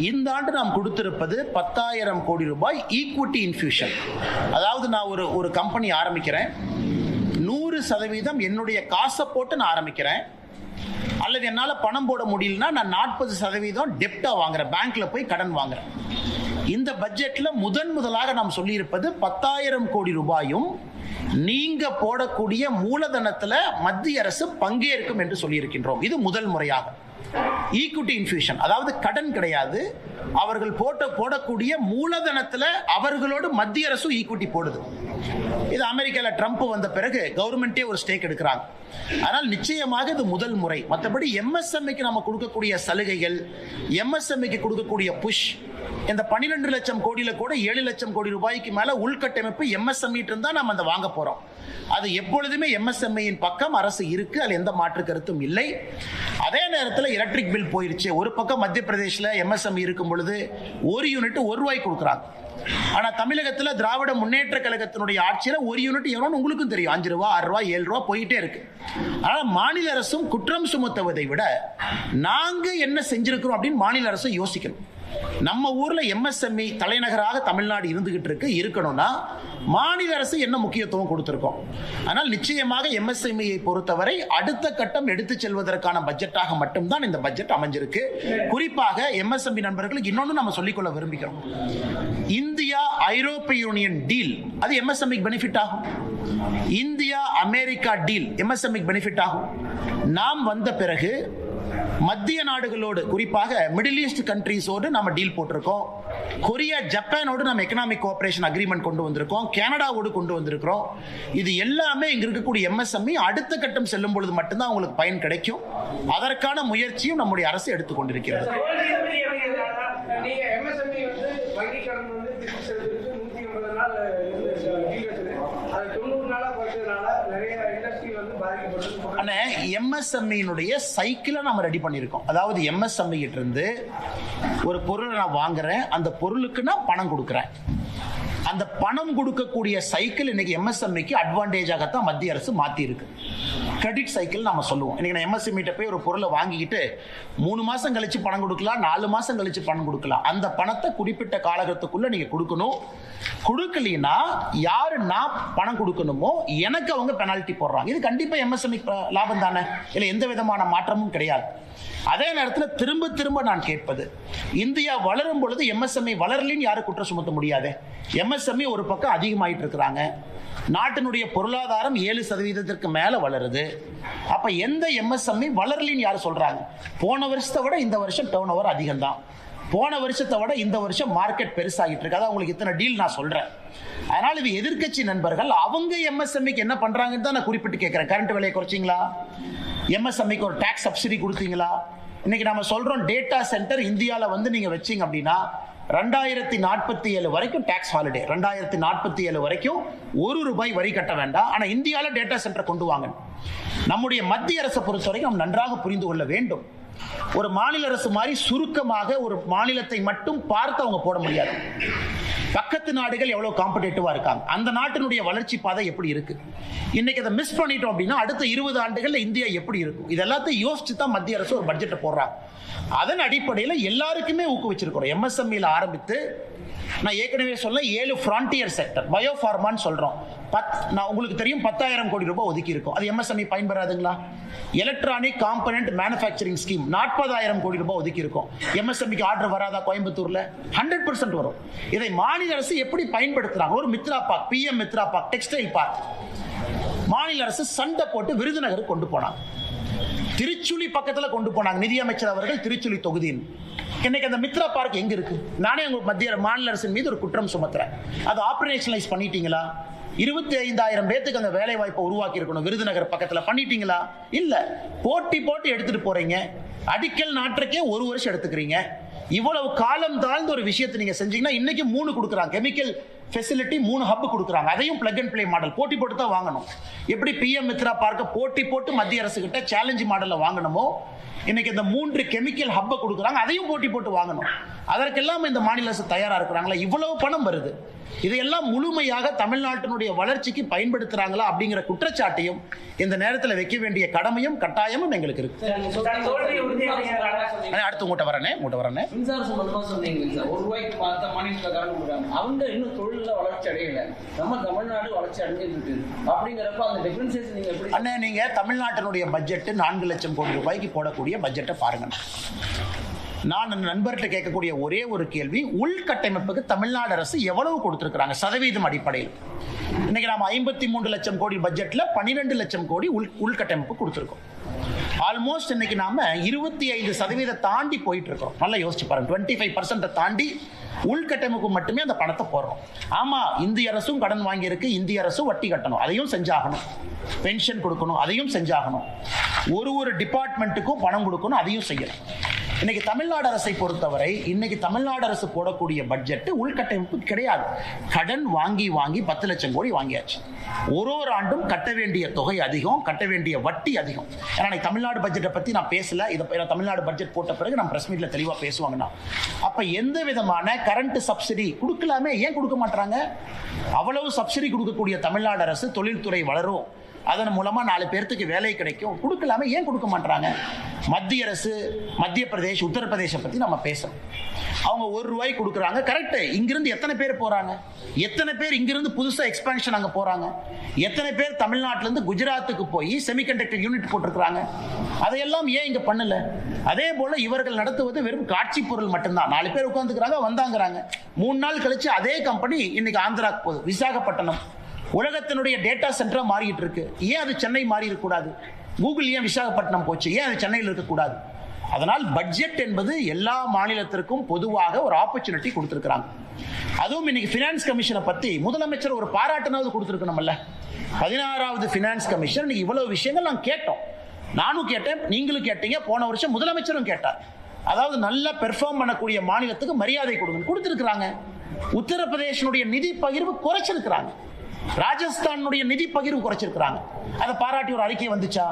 இந்த ஆண்டு நாம் கொடுத்திருப்பது 10,000 கோடி ரூபாய் ஈக்விட்டி இன்ஃபியூஷன். அதாவது நான் ஒரு கம்பெனி ஆரம்பிக்கிறேன், 100% என்னுடைய காசை போட்டு நான் ஆரம்பிக்கிறேன், அல்லது என்னால் பணம் போட முடியலன்னா நான் 40% டெப்டா வாங்குறேன், பேங்க்ல போய் கடன் வாங்குறேன். இந்த பட்ஜெட்ல முதலாக நாம் சொல்லியிருப்பது 10,000 கோடி ரூபாயும் நீங்க போடக்கூடிய மூலதனத்துல மத்திய அரசு பங்கேற்கும் என்று சொல்லியிருக்கின்றோம். இது முதல் முறையாக ஈக்விட்டி இன்ஃபியூஷன், அதாவது கடன் கிடையாது, அவர்கள் போடக்கூடிய மூலதனத்துல அவர்களோடு மத்திய அரசு ஈக்விட்டி போடுது. இது அமெரிக்கால ட்ரம்ப் வந்த பிறகு கவர்மெண்டே ஒரு ஸ்டேக் எடுக்கிறாங்க. ஆனால் நிச்சயமாக இது முதல் முறை. மற்றபடி எம்எஸ்எம்இக்கு நம்ம கொடுக்கக்கூடிய சலுகைகள், எம்எஸ்எம்இக்கு கொடுக்கக்கூடிய புஷ், இந்த 12 லட்சம் கோடியில கூட 7 லட்சம் கோடி ரூபாய்க்கு மேல உள்கட்டமைப்பு எம்எஸ்எம்இ இருந்தா நம்ம அதை வாங்க போறோம். அது எப்பொழுதுமே எம்எஸ்எம்இயின் பக்கம் அரசு இருக்கு, அது எந்த மாற்று கருத்தும் இல்லை. அதே நேரத்தில் எலக்ட்ரிக் பில் போயிருச்சு. ஒரு பக்கம் மத்திய பிரதேசில் எம்எஸ்எம்இ இருக்கும் பொழுது ஒரு யூனிட் ₹1 கொடுக்குறாங்க. ஆனா தமிழகத்தில் திராவிட முன்னேற்ற கழகத்தினுடைய ஆட்சியில் ஒரு யூனிட் எவ்வளோன்னு உங்களுக்கும் தெரியும், ₹5, ₹6, ₹7 போயிட்டே இருக்கு. ஆனால் மாநில அரசும் குற்றம் சுமத்துவதை விட நாங்க என்ன செஞ்சிருக்கிறோம் அப்படின்னு மாநில அரசு யோசிக்கணும். நம்ம ஊர்ல எம்எஸ்எம்இ தலைநகராக தமிழ்நாடு இருந்துகிட்டு இருக்கணும்னா மாநில அரசு என்ன முக்கியத்துவம் கொடுத்திருக்கோம். ஆனால் நிச்சயமாக எம்எஸ்எம்இயை பொறுத்தவரை அடுத்த கட்டம் எடுத்து செல்வதற்கான பட்ஜெட்டாக மட்டும்தான் இந்த பட்ஜெட் அமைஞ்சிருக்கு. குறிப்பாக எம்எஸ்எம்இ நண்பர்களுக்கு இன்னொன்று நம்ம சொல்லிக்கொள்ள விரும்புகிறோம். இந்தியா ஐரோப்பிய யூனியன் டீல் அது எம்எஸ்எம்இ பெனிஃபிட் ஆகும். India America deal MSME benefit ஆகும். நாம் வந்த பிறகு மத்திய நாடுகளோடு, குறிப்பாக மிடில் ஈஸ்ட் கண்ட்ரீஸோடு நம்ம டீல் போட்டிருக்கோம். கொரியா, ஜப்பானோடு நம்ம எக்கனாமிக் கோஆபரேஷன் அக்ரிமெண்ட் கொண்டு வந்திருக்கோம். கனடாவோடு கொண்டு வந்திருக்கிறோம். இது எல்லாமே இங்க இருக்கக்கூடிய எம்எஸ்எம்இ அடுத்த கட்டம் செல்லும் பொழுது மட்டும்தான் உங்களுக்கு பயன் கிடைக்கும். அதற்கான முயற்சியும் நம்முடைய அரசு எடுத்துக்கொண்டிருக்கிறது. எம்எஸ்எம்இனுடைய சைக்கிளை நம்ம ரெடி பண்ணியிருக்கோம். அதாவது எம்எஸ்எம்இ கிட்ட இருந்து ஒரு பொருளை நான் வாங்குறேன், அந்த பொருளுக்கு நான் பணம் கொடுக்குறேன். அந்த பணம் கொடுக்கக்கூடிய சைக்கிள் இன்னைக்கு எம்எஸ்எம்இக்கு அட்வான்டேஜாகத்தான் மத்திய அரசு மாற்றி இருக்கு. கிரெடிட் சைக்கிள் நம்ம சொல்லுவோம். இன்னைக்கு நான் எம்எஸ்எம்இட்ட போய் ஒரு பொருளை வாங்கிக்கிட்டு 3 மாசம் கழிச்சு பணம் கொடுக்கலாம், 4 மாசம் கழிச்சு பணம் கொடுக்கலாம். அந்த பணத்தை குறிப்பிட்ட காலகட்டத்துக்குள்ள நீங்க கொடுக்கணும். கொடுக்கலனா யாரு நான் பணம் கொடுக்கணுமோ எனக்கு அவங்க பெனால்டி போடுறாங்க. இது கண்டிப்பா எம்எஸ்எம்இ லாபம் தானே, இல்ல எந்த விதமான மாற்றமும் கிடையாது. அதே நேரத்தில் திரும்ப நான் கேட்பது, இந்தியா வளரும் பொழுது எம்எஸ்எம்இ வளரலின்னு யாரும் குற்றம் சுமத்த முடியாது. எம்எஸ்எம்இ ஒரு பக்கம் அதிகமாயிட்டு இருக்கிறாங்க. நாட்டினுடைய பொருளாதாரம் 7% மேல வளருது. அப்ப எந்த எம்எஸ்எம்இ வளரலின்னு யாரும் சொல்றாங்க? போன வருஷத்தை விட இந்த வருஷம் டர்ன் ஓவர் அதிகம் தான். போன வருஷத்தை விட இந்த வருஷம் மார்க்கெட் பெருசாகிட்டு இருக்கு. அதான் உங்களுக்கு இத்தனை டீல் நான் சொல்றேன். அதனால இது எதிர்க்கட்சி நண்பர்கள் அவங்க எம்எஸ்எம்இக்கு என்ன பண்றாங்கன்னு தான் நான் குறிப்பிட்டு கேட்கிறேன். கரண்ட் விலையை குறைச்சிங்களா? எம்எஸ்எம்இக்கு ஒரு டாக்ஸ் சப்சிடி கொடுத்தீங்களா? இன்னைக்கு நம்ம சொல்றோம் டேட்டா சென்டர் இந்தியாவில் வந்து நீங்க வச்சீங்க அப்படின்னா 2047 வரைக்கும் டாக்ஸ் ஹாலிடே. 2047 வரைக்கும் ₹1 வரி கட்ட வேண்டாம். ஆனா இந்தியாவில் டேட்டா சென்டர் கொண்டு வாங்க. நம்முடைய மத்திய அரசை பொறுத்த வரைக்கும் நாம் நன்றாக புரிந்து கொள்ள வேண்டும். ஒரு மாநில அரசு மாதிரி சுருக்கமாக ஒரு மாநிலத்தை மட்டும் பார்த்து அவங்க போட முடியாது. பக்கத்து நாடுகள் எவ்வளவு காம்படேட்டிவா இருக்காங்க, அந்த நாட்டினுடைய வளர்ச்சி பாதை எப்படி இருக்கு, இன்னைக்கு அதை மிஸ் பண்ணிட்டோம் அப்படின்னா அடுத்த 20 ஆண்டுகள்ல இந்தியா எப்படி இருக்கும், இது எல்லாத்தையும் யோசிச்சு தான் மத்திய அரசு ஒரு பட்ஜெட்டை போடுறாங்க. அதன் அடிப்படையில் எல்லாருக்குமே ஊக்குவிச்சிருக்கிறோம். எம்எஸ்எம்இல ஆரம்பித்து நான் ஏற்கனவே சொல்ல 7 ஃப்ரான்டியர் செக்டர் பயோஃபார்மான்னு சொல்றோம். நான் உங்களுக்கு தெரியும் 10,000 கோடி ரூபாய் ஒதுக்கி இருக்கும். அது எம்எஸ்எம்இ பயன்பெறாதுங்களா? எலக்ட்ரானிக் காம்பனன்ட் மேனுஃபேக்சரிங் ஸ்கீம் 40,000 கோடி ரூபாய் ஒதுக்கி இருக்கும். எம்எஸ்எம்இக்கு ஆர்டர் வராதா? கோயம்புத்தூர்ல 100% வரும். இதை மாநில அரசு எப்படி பயன்படுத்துறாங்க? ஒரு Mitra park, PM Mitra park, textile park மாநில அரசு சண்டை போட்டு விருதுநகர் கொண்டு போனாங்க. திருச்சுழி பக்கத்துல கொண்டு போனாங்க நிதியமைச்சர் அவர்கள், திருச்சுழி தொகுதியின். இன்னைக்கு அந்த மித்ரா பார்க் எங்க இருக்கு? நானே உங்க மத்திய மாநில அரசின் மீது ஒரு குற்றம் சுமத்துறேன். அது ஆபரேஷனலைஸ் பண்ணிட்டீங்களா? 25,000 பேத்துக்கு அந்த வேலை வாய்ப்பை உருவாக்கி இருக்கணும். விருதுநகர் பக்கத்துல பண்ணிட்டீங்களா? இல்ல. போட்டி போட்டு எடுத்துட்டு போறீங்க. அடிக்கல் நாட்டுக்கே 1 வருஷம் எடுத்துக்கிறீங்க. இவ்வளவு காலம் தாழ்ந்த ஒரு விஷயத்தை நீங்க செஞ்சீங்கன்னா இன்னைக்கு 3 கொடுக்குறாங்க. கெமிக்கல் ஃபெசிலிட்டி 3 ஹப் கொடுக்குறாங்க. அதையும் பிளக் அண்ட் பிளே மாடல் போட்டி போட்டு தான் வாங்கணும். எப்படி பிஎம் மித்ரா பார்க்க போட்டி போட்டு மத்திய அரசு கிட்ட சேலஞ்ச் மாடல்ல வாங்கணுமோ, இன்னைக்கு இந்த 3 கெமிக்கல் ஹப்பை கொடுக்குறாங்க, அதையும் போட்டி போட்டு வாங்கணும். அதற்கெல்லாம் இந்த மாநில அரசு தயாரா இருக்கிறாங்களா? இவ்வளவு பணம் வருது, இதையெல்லாம் முழுமையாக தமிழ்நாட்டினுடைய வளர்ச்சிக்கு பயன்படுத்துறாங்களா அப்படிங்கிற குற்றச்சாட்டையும் இந்த நேரத்தில் வைக்க வேண்டிய கடமையும் கட்டாயமும் எங்களுக்கு இருக்கு. அடுத்து உங்கள்கிட்ட வரனே மின்சார சம்பந்தமா சொன்னீங்க சார். ₹1 பார்த்த மாநிலத்தில் கரண்ட் கொடுக்குறாங்க. அவங்க இன்னும் தொழில வளர்ச்சி அடையல. நம்ம தமிழ்நாடு வளர்ச்சி அடைஞ்சிட்டு இருக்கு. அப்படிங்கிறப்ப அந்த டிஃபரன்சியேஷன் நீங்க எப்படி? அண்ணே, நீங்க தமிழ்நாட்டினுடைய பட்ஜெட் 4 லட்சம் கோடி ரூபாய்க்கு போடக்கூடிய பட்ஜெட்டை பாருங்க. நான் நண்பர்கிட்ட கேட்கக்கூடிய ஒரே ஒரு கேள்வி, உள்கட்டமைப்புக்கு தமிழ்நாடு அரசு எவ்வளவு கொடுத்திருக்கிறாங்க சதவீதம் அடிப்படையில்? இன்னைக்கு நாம 53 லட்சம் கோடி பட்ஜெட்ல 12 லட்சம் கோடி உள்கட்டமைப்பு கொடுத்திருக்கோம். ஆல்மோஸ்ட் இன்னைக்கு நாம 25% தாண்டி போயிட்டு இருக்கோம். நல்லா யோசிச்சு பாருங்க. 25% தாண்டி உள்கட்டமைப்பு மட்டுமே அந்த பணத்தை போடுறோம். ஆமா, இந்திய அரசும் கடன் வாங்கி இருக்கு, இந்திய அரசும் வட்டி கட்டணும், அதையும் செஞ்சாகணும். பென்ஷன் கொடுக்கணும், அதையும் செஞ்சாகணும். ஒரு டிபார்ட்மெண்ட்டுக்கும் பணம் கொடுக்கணும், அதையும் செய்யணும். இன்னைக்கு தமிழ்நாடு அரசை பொறுத்தவரை இன்னைக்கு தமிழ்நாடு அரசு போடக்கூடிய பட்ஜெட் உள்கட்டமைப்பு கிடையாது. கடன் வாங்கி 10 லட்சம் கோடி வாங்கியாச்சு. ஒரு ஆண்டும் கட்ட வேண்டிய தொகை அதிகம், கட்ட வேண்டிய வட்டி அதிகம். ஏன்னா தமிழ்நாடு பட்ஜெட்டை பத்தி நான் பேசல. இதை தமிழ்நாடு பட்ஜெட் போட்ட பிறகு நம்ம பிரஸ் மீட்ல தெளிவா பேசுவாங்கன்னா, அப்ப எந்த விதமான கரண்ட் சப்சிடி கொடுக்கலாமே, ஏன் கொடுக்க மாட்டாங்க? அவ்வளவு சப்சிடி கொடுக்கக்கூடிய தமிழ்நாடு அரசு தொழில்துறை வளரும், அதன் மூலமா 4 பேருக்கு வேலை கிடைக்கும், கொடுக்கலாமே, ஏன் கொடுக்க மாட்டாங்க? மத்திய அரசு, மத்திய பிரதேஷ், உத்தரப்பிரதேச பத்தி நம்ம பேசணும். அவங்க ₹1 கொடுக்குறாங்க, கரெக்ட். இங்கிருந்து எத்தனை பேர் போறாங்க? எத்தனை பேர் இங்கிருந்து புதுசா எக்ஸ்பான்ஷன் அங்க போறாங்க? எத்தனை பேர் தமிழ்நாட்டில இருந்து குஜராத்துக்கு போய் செமிகண்டக்டர் யூனிட் போட்டிருக்காங்க? அதையெல்லாம் ஏன் இங்க பண்ணல? அதே போல இவர்கள் நடத்துவது வெறும் காட்சி பொருள் மட்டும்தான். 4 பேர் உட்கார்ந்துக்கிறாங்க, வந்தாங்கிறாங்க. 3 நாள் கழிச்சு அதே கம்பெனி இன்னைக்கு ஆந்திராக்கு போகுது. விசாகப்பட்டினம் உலகத்தினுடைய டேட்டா சென்டரா மாறிட்டு இருக்கு. ஏன் அது சென்னை மாறி இருக்கக்கூடாது? கூகுள் ஏன் விசாகப்பட்டினம் போச்சு? ஏன் அது சென்னையில் இருக்கக்கூடாது? அதனால் பட்ஜெட் என்பது எல்லா மாநிலத்திற்கும் பொதுவாக ஒரு ஆப்பர்ச்சுனிட்டி கொடுத்திருக்கிறாங்க. அதுவும் இன்னைக்கு பினான்ஸ் கமிஷனை பத்தி முதலமைச்சர் ஒரு பாராட்டுனாவது கொடுத்திருக்கணும்ல. 16வது பினான்ஸ் கமிஷன் இன்னைக்கு இவ்வளவு விஷயங்கள் நாங்க கேட்டோம். நானும் கேட்டேன், நீங்களும் கேட்டீங்க. போன வருஷம் முதலமைச்சரும் கேட்டார். அதாவது நல்லா பெர்ஃபார்ம் பண்ணக்கூடிய மாநிலத்துக்கு மரியாதை கொடுத்திருக்கிறாங்க. உத்தரப்பிரதேசனுடைய நிதி பகிர்வு குறைச்சிருக்கிறாங்க. ராஜஸ்தானுடைய நிதி பகிர்வு குறைச்சிருக்கிறாங்க. அதை பாராட்டி ஒரு அறிக்கை வந்துச்சா?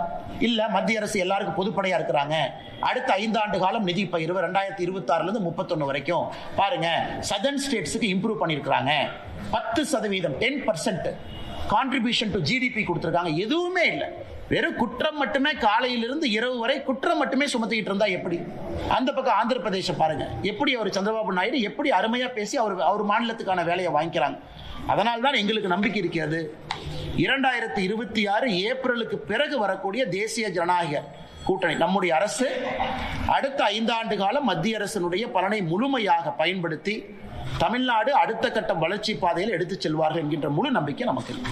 இல்ல. மத்திய அரசு எல்லாருக்கும் பொதுப்படையா இருக்கிறாங்க. அடுத்த 5 ஆண்டு காலம் நிதி பகிர்வு 2026 இருந்து 31 வரைக்கும் பாருங்க, சதர்ன் ஸ்டேட்ஸுக்கு இம்ப்ரூவ் பண்ணிருக்காங்க. 10% 10% கான்ட்ரிபியூஷன் டு ஜிடிபி கொடுத்திருக்காங்க. எதுவுமே இல்லை, வெறும் குற்றம் மட்டுமே. காலையிலிருந்து இரவு வரை குற்றம் மட்டுமே சுமத்திக்கிட்டு இருந்தா எப்படி? அந்த பக்கம் ஆந்திர பிரதேசம் பாருங்க, எப்படி அவர் சந்திரபாபு நாயுடு எப்படி அருமையா பேசி அவர் மாநிலத்துக்கான வேலையை வாங்கிக்கிறாங்க. அதனால் தான் எங்களுக்கு நம்பிக்கை இருக்கிறது. 2026 ஏப்ரலுக்கு பிறகு வரக்கூடிய தேசிய ஜனநாயக கூட்டணி நம்முடைய அரசு அடுத்த 5 ஆண்டு காலம் மத்திய அரசினுடைய பலனை முழுமையாக பயன்படுத்தி தமிழ்நாடு அடுத்த கட்ட வளர்ச்சி பாதையில் எடுத்து செல்வார்கள் என்கின்ற முழு நம்பிக்கை நமக்கு இருக்கு.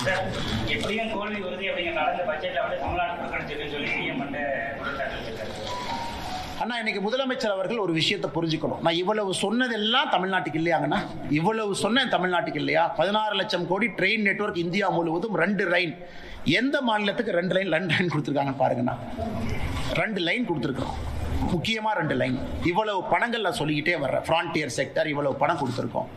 அண்ணா, இன்னைக்கு முதலமைச்சர் அவர்கள் ஒரு விஷயத்தை புரிஞ்சுக்கணும். நான் இவ்வளவு சொன்னதெல்லாம் தமிழ்நாட்டுக்கு இல்லையாங்கண்ணா? இவ்வளவு சொன்னேன் தமிழ்நாட்டுக்கு இல்லையா? 16 லட்சம் கோடி ட்ரெயின் நெட்வொர்க் இந்தியா முழுவதும் 2 லைன். எந்த மாநிலத்துக்கு 2 லைன் கொடுத்துருக்காங்க பாருங்கண்ணா. 2 லைன் கொடுத்துருக்கோம். முக்கியமா 2 லைன். இவ்வளவு பணங்கள் நான் சொல்லிக்கிட்டே வர்றேன். ஃப்ரான்டியர் செக்டர் இவ்வளவு பணம் கொடுத்துருக்கோம்.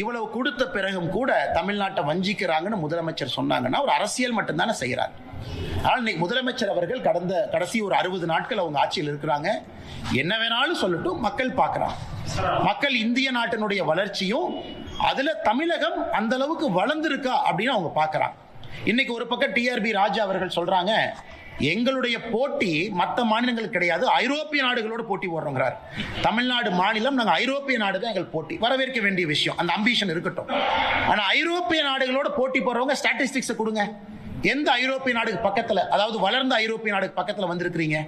இவ்வளவு கொடுத்த பிறகும் கூட தமிழ்நாட்டை வஞ்சிக்கிறாங்கன்னு முதலமைச்சர் சொன்னாங்கன்னா ஒரு அரசியல் மட்டும்தானே செய்யறாரு. ஆனால் இன்னைக்கு முதலமைச்சர் அவர்கள் கடைசி ஒரு 60 நாட்கள் அவங்க ஆட்சியில் இருக்கிறாங்க. என்ன வேணாலும் சொல்லட்டும், மக்கள் பார்க்கறாங்க. மக்கள் இந்திய நாட்டினுடைய வளர்ச்சியும் அதுல தமிழகம் அந்த அளவுக்கு வளர்ந்திருக்கா அப்படின்னு அவங்க பார்க்கறாங்க. இன்னைக்கு ஒரு பக்கம் டிஆர்பி ராஜா அவர்கள் சொல்றாங்க, எங்களுடைய போட்டி மற்ற மாநிலங்களுக்கு கிடையாது, ஐரோப்பிய நாடுகளோடு போட்டி போடுறோங்கிறார். தமிழ்நாடு மாநிலம் நாங்கள் ஐரோப்பிய நாடு தான் எங்கள் போட்டி. வரவேற்க வேண்டிய விஷயம், அந்த அம்பிஷன் இருக்கட்டும். ஆனால் ஐரோப்பிய நாடுகளோடு போட்டி போடுறவங்க ஸ்டாட்டிஸ்டிக்ஸை கொடுங்க. எந்த ஐரோப்பிய நாடுக்கு பக்கத்தில், அதாவது வளர்ந்த ஐரோப்பிய நாடுக்கு பக்கத்தில் வந்திருக்கிறீங்க?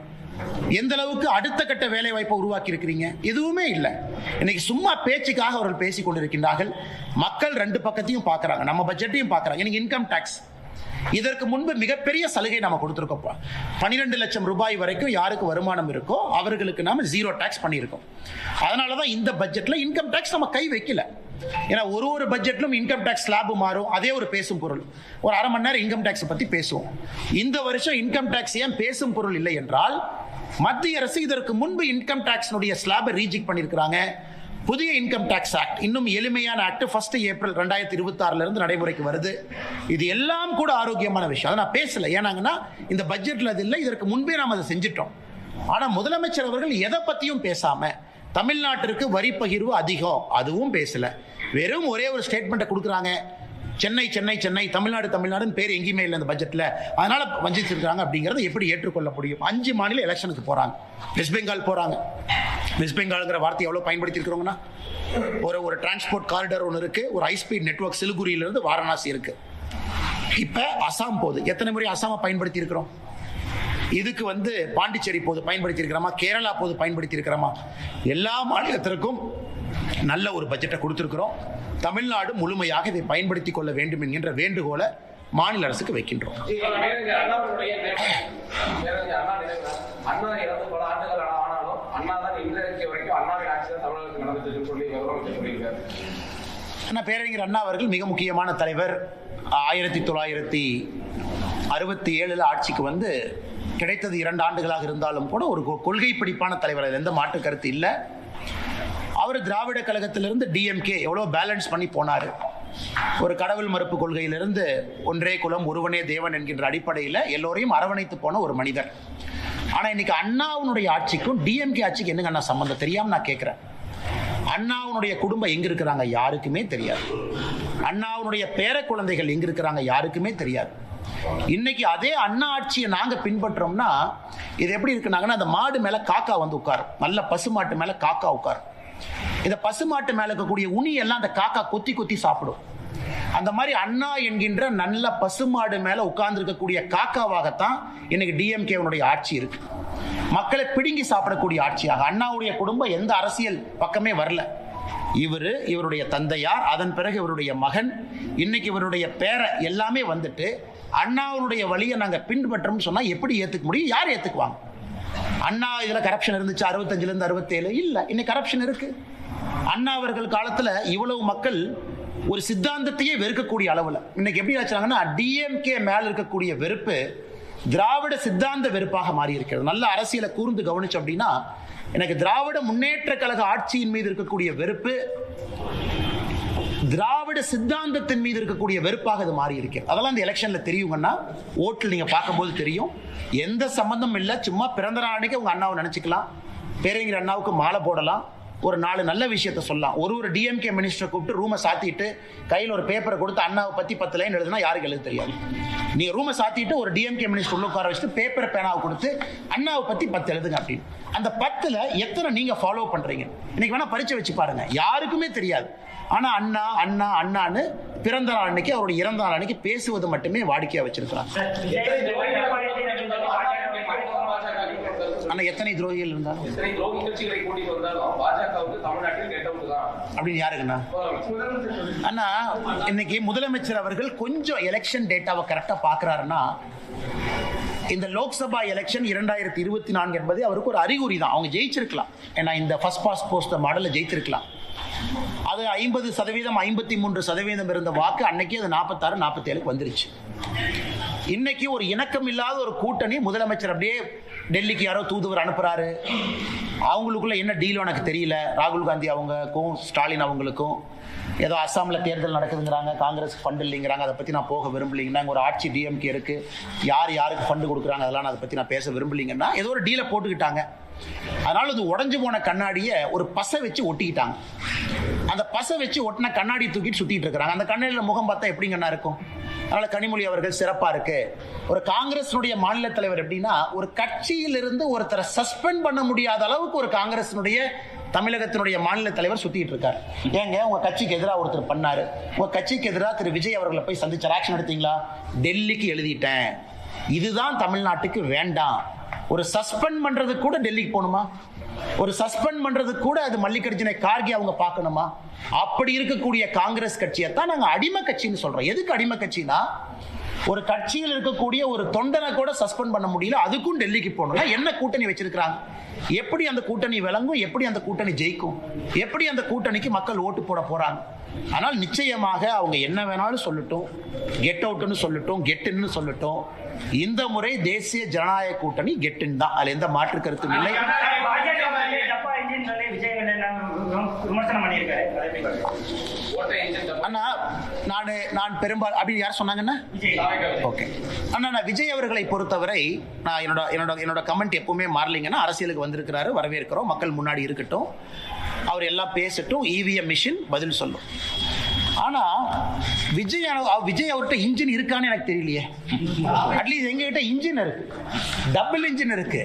எந்த அளவுக்கு அடுத்த கட்ட வேலை வாய்ப்பை உருவாக்கி இருக்கிறீங்க? எதுவுமே இல்லை. இன்னைக்கு சும்மா பேச்சுக்காக அவர்கள் பேசிக் கொண்டிருக்கின்றார்கள். மக்கள் 2 பக்கத்தையும் பார்க்கறாங்க, நம்ம பட்ஜெட்டையும் பார்க்கறாங்க. இன்னைக்கு இன்கம் டாக்ஸ், இதற்கு முன்பு மிகப்பெரிய சலுகை நாம கொடுத்திருக்கோம். 12 லட்சம் ரூபாய் வரைக்கும் யாருக்கு வருமானம் இருக்கோ அவர்களுக்கு நாம 0 டாக்ஸ் பண்ணியிருக்கோம். அதனாலதான் இந்த பட்ஜெட்ல இன்கம் டாக்ஸ் நம்ம கை வைக்கல. ஏன்னா ஒரு பட்ஜெட்லும் இன்கம் டாக்ஸ் ஸ்லாப் மாறும், அதே ஒரு பேசும் பொருள். ஒரு அரை மணி நேரம் இன்கம் டாக்ஸ் பத்தி பேசுவோம். இந்த வருஷம் இன்கம் டாக்ஸ் ஏன் பேசும் பொருள் இல்லை என்றால், மத்திய அரசு இதற்கு முன்பு இன்கம் டாக்ஸ் ரீஜெக்ட் பண்ணியிருக்கிறாங்க. புதிய இன்கம் டாக்ஸ் ஆக்ட், இன்னும் எளிமையான ஆக்ட் 1 ஏப்ரல் 2026 இருந்து நடைமுறைக்கு வருது. இது எல்லாம் கூட ஆரோக்கியமான விஷயம். அதை நான் பேசல, ஏன்னாங்கன்னா இந்த பட்ஜெட்ல அது இல்லை, இதற்கு முன்பே நாம் அதை செஞ்சிட்டோம். ஆனா முதலமைச்சர் அவர்கள் எதை பத்தியும் பேசாம தமிழ்நாட்டிற்கு வரி பகிர்வு அதிகம் அதுவும் பேசல. வெறும் ஒரே ஒரு ஸ்டேட்மெண்ட் கொடுக்குறாங்க, சென்னை சென்னை சென்னை, தமிழ்நாடு தமிழ்நாடுன்னு பேர் எங்கேயுமே இல்லை இந்த பட்ஜெட்ல, அதனால வஞ்சிச்சிருக்காங்க. அப்படிங்கறத எப்படி ஏற்றுக்கொள்ள முடியும்? 5 மாநில எலெக்ஷனுக்கு போறாங்க. வெஸ்ட் பெங்கால் போறாங்க. வெஸ்ட் பெங்கால்ங்கிற வார்த்தை எவ்வளவு பயன்படுத்தி இருக்கிறோம்னா, ஒரு டிரான்ஸ்போர்ட் காரிடர் ஒன்று இருக்கு, ஒரு ஹை ஸ்பீட் நெட்வொர்க் சிலிகுரியிலிருந்து வாரணாசி இருக்கு. இப்ப அசாம் போகுது. எத்தனை முறை அசாம பயன்படுத்தி இருக்கிறோம்? இதுக்கு பாண்டிச்சேரி போது பயன்படுத்தி இருக்கிறோமா, கேரளா போது பயன்படுத்தி இருக்கிறோமா? எல்லா மாநிலத்திற்கும் நல்ல ஒரு பட்ஜெட்டை கொடுத்திருக்கிறோம். தமிழ்நாடு முழுமையாக இதை பயன்படுத்திக் கொள்ள வேண்டும் என்கின்ற வேண்டுகோளை மாநில அரசுக்கு வைக்கின்றோம். பேரறிஞர் அண்ணா அவர்கள் மிக முக்கியமான தலைவர். 1967 ஆட்சிக்கு கிடைத்தது 2 ஆண்டுகளாக இருந்தாலும் கூட ஒரு கொள்கை பிடிப்பான தலைவர், எந்த மாற்று கருத்து இல்லை. அவர் திராவிட கழகத்திலிருந்து டிஎம்கே எவ்வளவு பேலன்ஸ் பண்ணி போனாரு. ஒரு கடவுள் மறுப்பு கொள்கையிலிருந்து ஒன்றே குலம் ஒருவனே தேவன் என்கின்ற அடிப்படையில் எல்லோரையும் அரவணைத்து போன ஒரு மனிதர். ஆனா இன்னைக்கு அண்ணாவுடைய ஆட்சிக்கும் டிஎம்கே ஆட்சிக்கு என்னங்க அண்ணா சம்பந்தம் தெரியாம நான் கேட்கிறேன். அண்ணாவுடைய குடும்பம் எங்க இருக்கிறாங்க யாருக்குமே தெரியாது. அண்ணாவுடைய பேர குழந்தைகள் எங்க இருக்கிறாங்க யாருக்குமே தெரியாது. இன்னைக்கு அதே அண்ணா ஆட்சியை நாங்க பின்பற்றோம்னா இது எப்படி இருக்குனாங்கன்னா, அந்த மாடு மேல காக்கா உட்காரும், நல்ல பசுமாட்டு மேல காக்கா உட்காரும். இந்த பசுமாட்டு மேல இருக்கக்கூடிய உனி எல்லாம் அந்த காக்கா கொத்தி கொத்தி சாப்பிடும். அந்த மாதிரி அண்ணா என்கின்ற நல்ல பசுமாடு மேல உட்கார்ந்து இருக்கக்கூடிய காக்காவாகத்தான் இன்னைக்கு டிஎம்கேவுடைய ஆட்சி இருக்கு. மக்களை பிடுங்கி சாப்பிடக்கூடிய ஆட்சியாக. அண்ணாவுடைய குடும்பம் எந்த அரசியல் பக்கமே வரல. இவருடைய தந்தையார், அதன் பிறகு இவருடைய மகன், இன்னைக்கு இவருடைய பேர எல்லாமே அண்ணாவுடைய வழியை நாங்க பின்பற்றோம்னு சொன்னா எப்படி ஏத்துக்க முடியும்? யார் ஏத்துக்குவாங்க? அண்ணா இதுல கரப்ஷன் இருந்துச்சு 65 இருந்து 67 இல்ல, இன்னைக்கு கரப்ஷன் இருக்கு. அண்ணா அவர்கள் காலத்துல இவ்வளவு மக்கள் ஒரு சித்தாந்தத்தையே வெறுக்கக்கூடிய அளவுல இன்னைக்கு எப்படி ஆச்சாங்கன்னா, டிஎம்கே மேல இருக்கக்கூடிய வெறுப்பு திராவிட சித்தாந்த வெறுப்பாக மாறி இருக்கிறது. நல்ல அரசியலை கூர்ந்து கவனிச்சு அப்படின்னா, எனக்கு திராவிட முன்னேற்ற கழக ஆட்சியின் மீது இருக்கக்கூடிய வெறுப்பு திராவிட சித்தாந்தத்தின் மீது இருக்கக்கூடிய வெறுப்பாக அது மாறி இருக்கிறது. அதெல்லாம் இந்த எலெக்ஷன்ல தெரியுங்கன்னா, ஓட்டில் நீங்க பார்க்கும்போது தெரியும். எந்த சம்பந்தம் இல்லை, சும்மா பிறந்த நாள் அன்னைக்கு உங்க அண்ணாவை நினைச்சுக்கலாம், பேரறிஞர் அண்ணாவுக்கு மாலை போடலாம், ஒரு 4 நல்ல விஷயத்த சொல்லலாம். ஒரு டிஎம்கே மினிஸ்டரை கூப்பிட்டு ரூமை சாத்திட்டு கையில் ஒரு பேப்பரை கொடுத்து அண்ணாவை பத்தி 10 லைன் எழுதுனா யாருக்கு எழுத தெரியாது. நீங்க ரூமை சாத்திட்டு ஒரு டிஎம்கே மினிஸ்டர் உள்ள உட்கார வச்சுட்டு பேப்பரை பேனாவை கொடுத்து அண்ணாவை பத்தி 10 எழுதுங்க அப்படின்னு. அந்த 10ல எத்தனை நீங்க ஃபாலோ பண்றீங்க? இன்னைக்கு வேணா பரீட்சை வச்சு பாருங்க, யாருக்குமே தெரியாது. ஆனா அண்ணா அண்ணா அண்ணான்னு பிறந்த நாள் அன்னைக்கு, அவருடைய இறந்த நாள் அன்னைக்கு பேசுவது மட்டுமே வாடிக்கையா வச்சிருக்கிறாங்க. ஆனா எத்தனை துரோகிகள் இருந்தாலும் அப்படின்னு யாருக்குண்ணா? அண்ணா இன்னைக்கு முதலமைச்சர் அவர்கள் கொஞ்சம் எலெக்ஷன் டேட்டாவை கரெக்டா பாக்குறாருன்னா, இந்த லோக்சபா எலெக்ஷன் 2024 என்பது அவருக்கு ஒரு அறிகுறி தான். அவங்க ஜெயிச்சிருக்கலாம், ஏன்னா இந்த ஃபர்ஸ்ட் பாஸ்ட் போஸ்ட் மாடல்ல ஜெயிச்சிருக்கலாம். அது 50%, 53% இருந்த வாக்கு அன்னைக்கு அது 46, 47 வந்துருச்சு. இன்னைக்கு ஒரு இணக்கம் இல்லாத ஒரு கூட்டணி முதலமைச்சர் அப்படியே டெல்லிக்கு யாரோ தூதுவர் அனுப்புறாரு. அவங்களுக்குள்ள என்ன டீல் எனக்கு தெரியல. ராகுல் காந்தி அவங்களுக்கும் ஸ்டாலின் அவங்களுக்கும் ஏதோ அஸ்ஸாம்ல தேர்தல் நடக்குதுங்கிறாங்க, காங்கிரஸ் ஃபண்ட் இல்லைங்கிறாங்க. அதை பற்றி நான் போக விரும்பலைங்கன்னா, ஒரு ஆட்சி டிஎம்கே இருக்கு, யாருக்கு ஃபண்டு கொடுக்குறாங்க அதெல்லாம் அதை பற்றி நான் பேச விரும்பலைங்கன்னா ஏதோ ஒரு டீலை போட்டுக்கிட்டாங்க. அதனால அது உடஞ்சு போன கண்ணாடியை ஒரு பசை வச்சு ஒட்டிக்கிட்டாங்க. அந்த பசை வச்சு ஒட்டின கண்ணாடி தூக்கிட்டு சுத்திட்டு இருக்கிறாங்க. அந்த கண்ணாடியில் முகம் பார்த்தா எப்படிங்கன்னா இருக்கும். அதனால கனிமொழி அவர்கள் சிறப்பா இருக்கு. ஒரு காங்கிரஸினுடைய மாநில தலைவர் எப்படின்னா, ஒரு கட்சியிலிருந்து ஒருத்தரை சஸ்பெண்ட் பண்ண முடியாத அளவுக்கு ஒரு காங்கிரஸினுடைய தமிழகத்தினுடைய மாநில தலைவர் சுத்திட்டு இருக்காரு. ஏங்க உங்க கட்சிக்கு எதிராக ஒருத்தர் பண்ணாரு, உங்க கட்சிக்கு எதிராக திரு விஜய் அவர்களை போய் சந்திச்சார், ஆக்ஷன் எடுத்தீங்களா? டெல்லிக்கு எழுதிட்டேன். இதுதான் தமிழ்நாட்டுக்கு வேண்டாம். ஒரு சஸ்பெண்ட் பண்றது கூட டெல்லிக்கு போகணுமா? ஒரு சஸ்பெண்ட் பண்றது கூட அது மல்லிகார்ஜுன கார்கே அவங்க பார்க்கணுமா? அப்படி இருக்கக்கூடிய காங்கிரஸ் கட்சியை தான் நாங்க அடிமை கட்சின்னு சொல்றோம். எதுக்கு அடிமை கட்சினா, ஒரு கட்சியில் இருக்கக்கூடிய ஒரு தொண்டனை கூட சஸ்பெண்ட் பண்ண முடியல, அதுக்கும் டெல்லிக்கு போகணும்னா என்ன கூட்டணி வச்சிருக்காங்க? எப்படி அந்த கூட்டணி விளங்கும்? எப்படி அந்த கூட்டணி ஜெயிக்கும்? எப்படி அந்த கூட்டணிக்கு மக்கள் ஓட்டு போட போறாங்க? ஆனால் நிச்சயமாக அவங்க என்ன வேணாலும் சொல்லட்டும், கெட் அவுட்னு சொல்லட்டும், கெட்டுன்னு சொல்லட்டும், இந்த முறை தேசிய ஜனநாயக கூட்டணி கெட்டுன்னு தான். அதுல எந்த மாற்று கருத்தும் இல்லை. அண்ணா நான் பெரும்பாலும் அப்படி யார் சொன்னாங்கன்னா ஓகே அண்ணா, நான் விஜய் அவர்களை பொறுத்தவரை நான் என்னோட கமெண்ட் எப்பவுமே மாறலிங்கன்னா, அரசியலுக்கு வந்திருக்கிறாரு, வரவேற்கிறோம், மக்கள் முன்னாடி இருக்கட்டும், அவர் எல்லாம் பேசட்டும், இவிஎம் மிஷின் பதில் சொல்லும். ஆனா விஜய் அவர்கிட்ட இன்ஜின் இருக்கான்னு எனக்கு தெரியலையே. அட்லீஸ்ட் எங்ககிட்ட இன்ஜின் இருக்கு, டபுள் இன்ஜின் இருக்கு.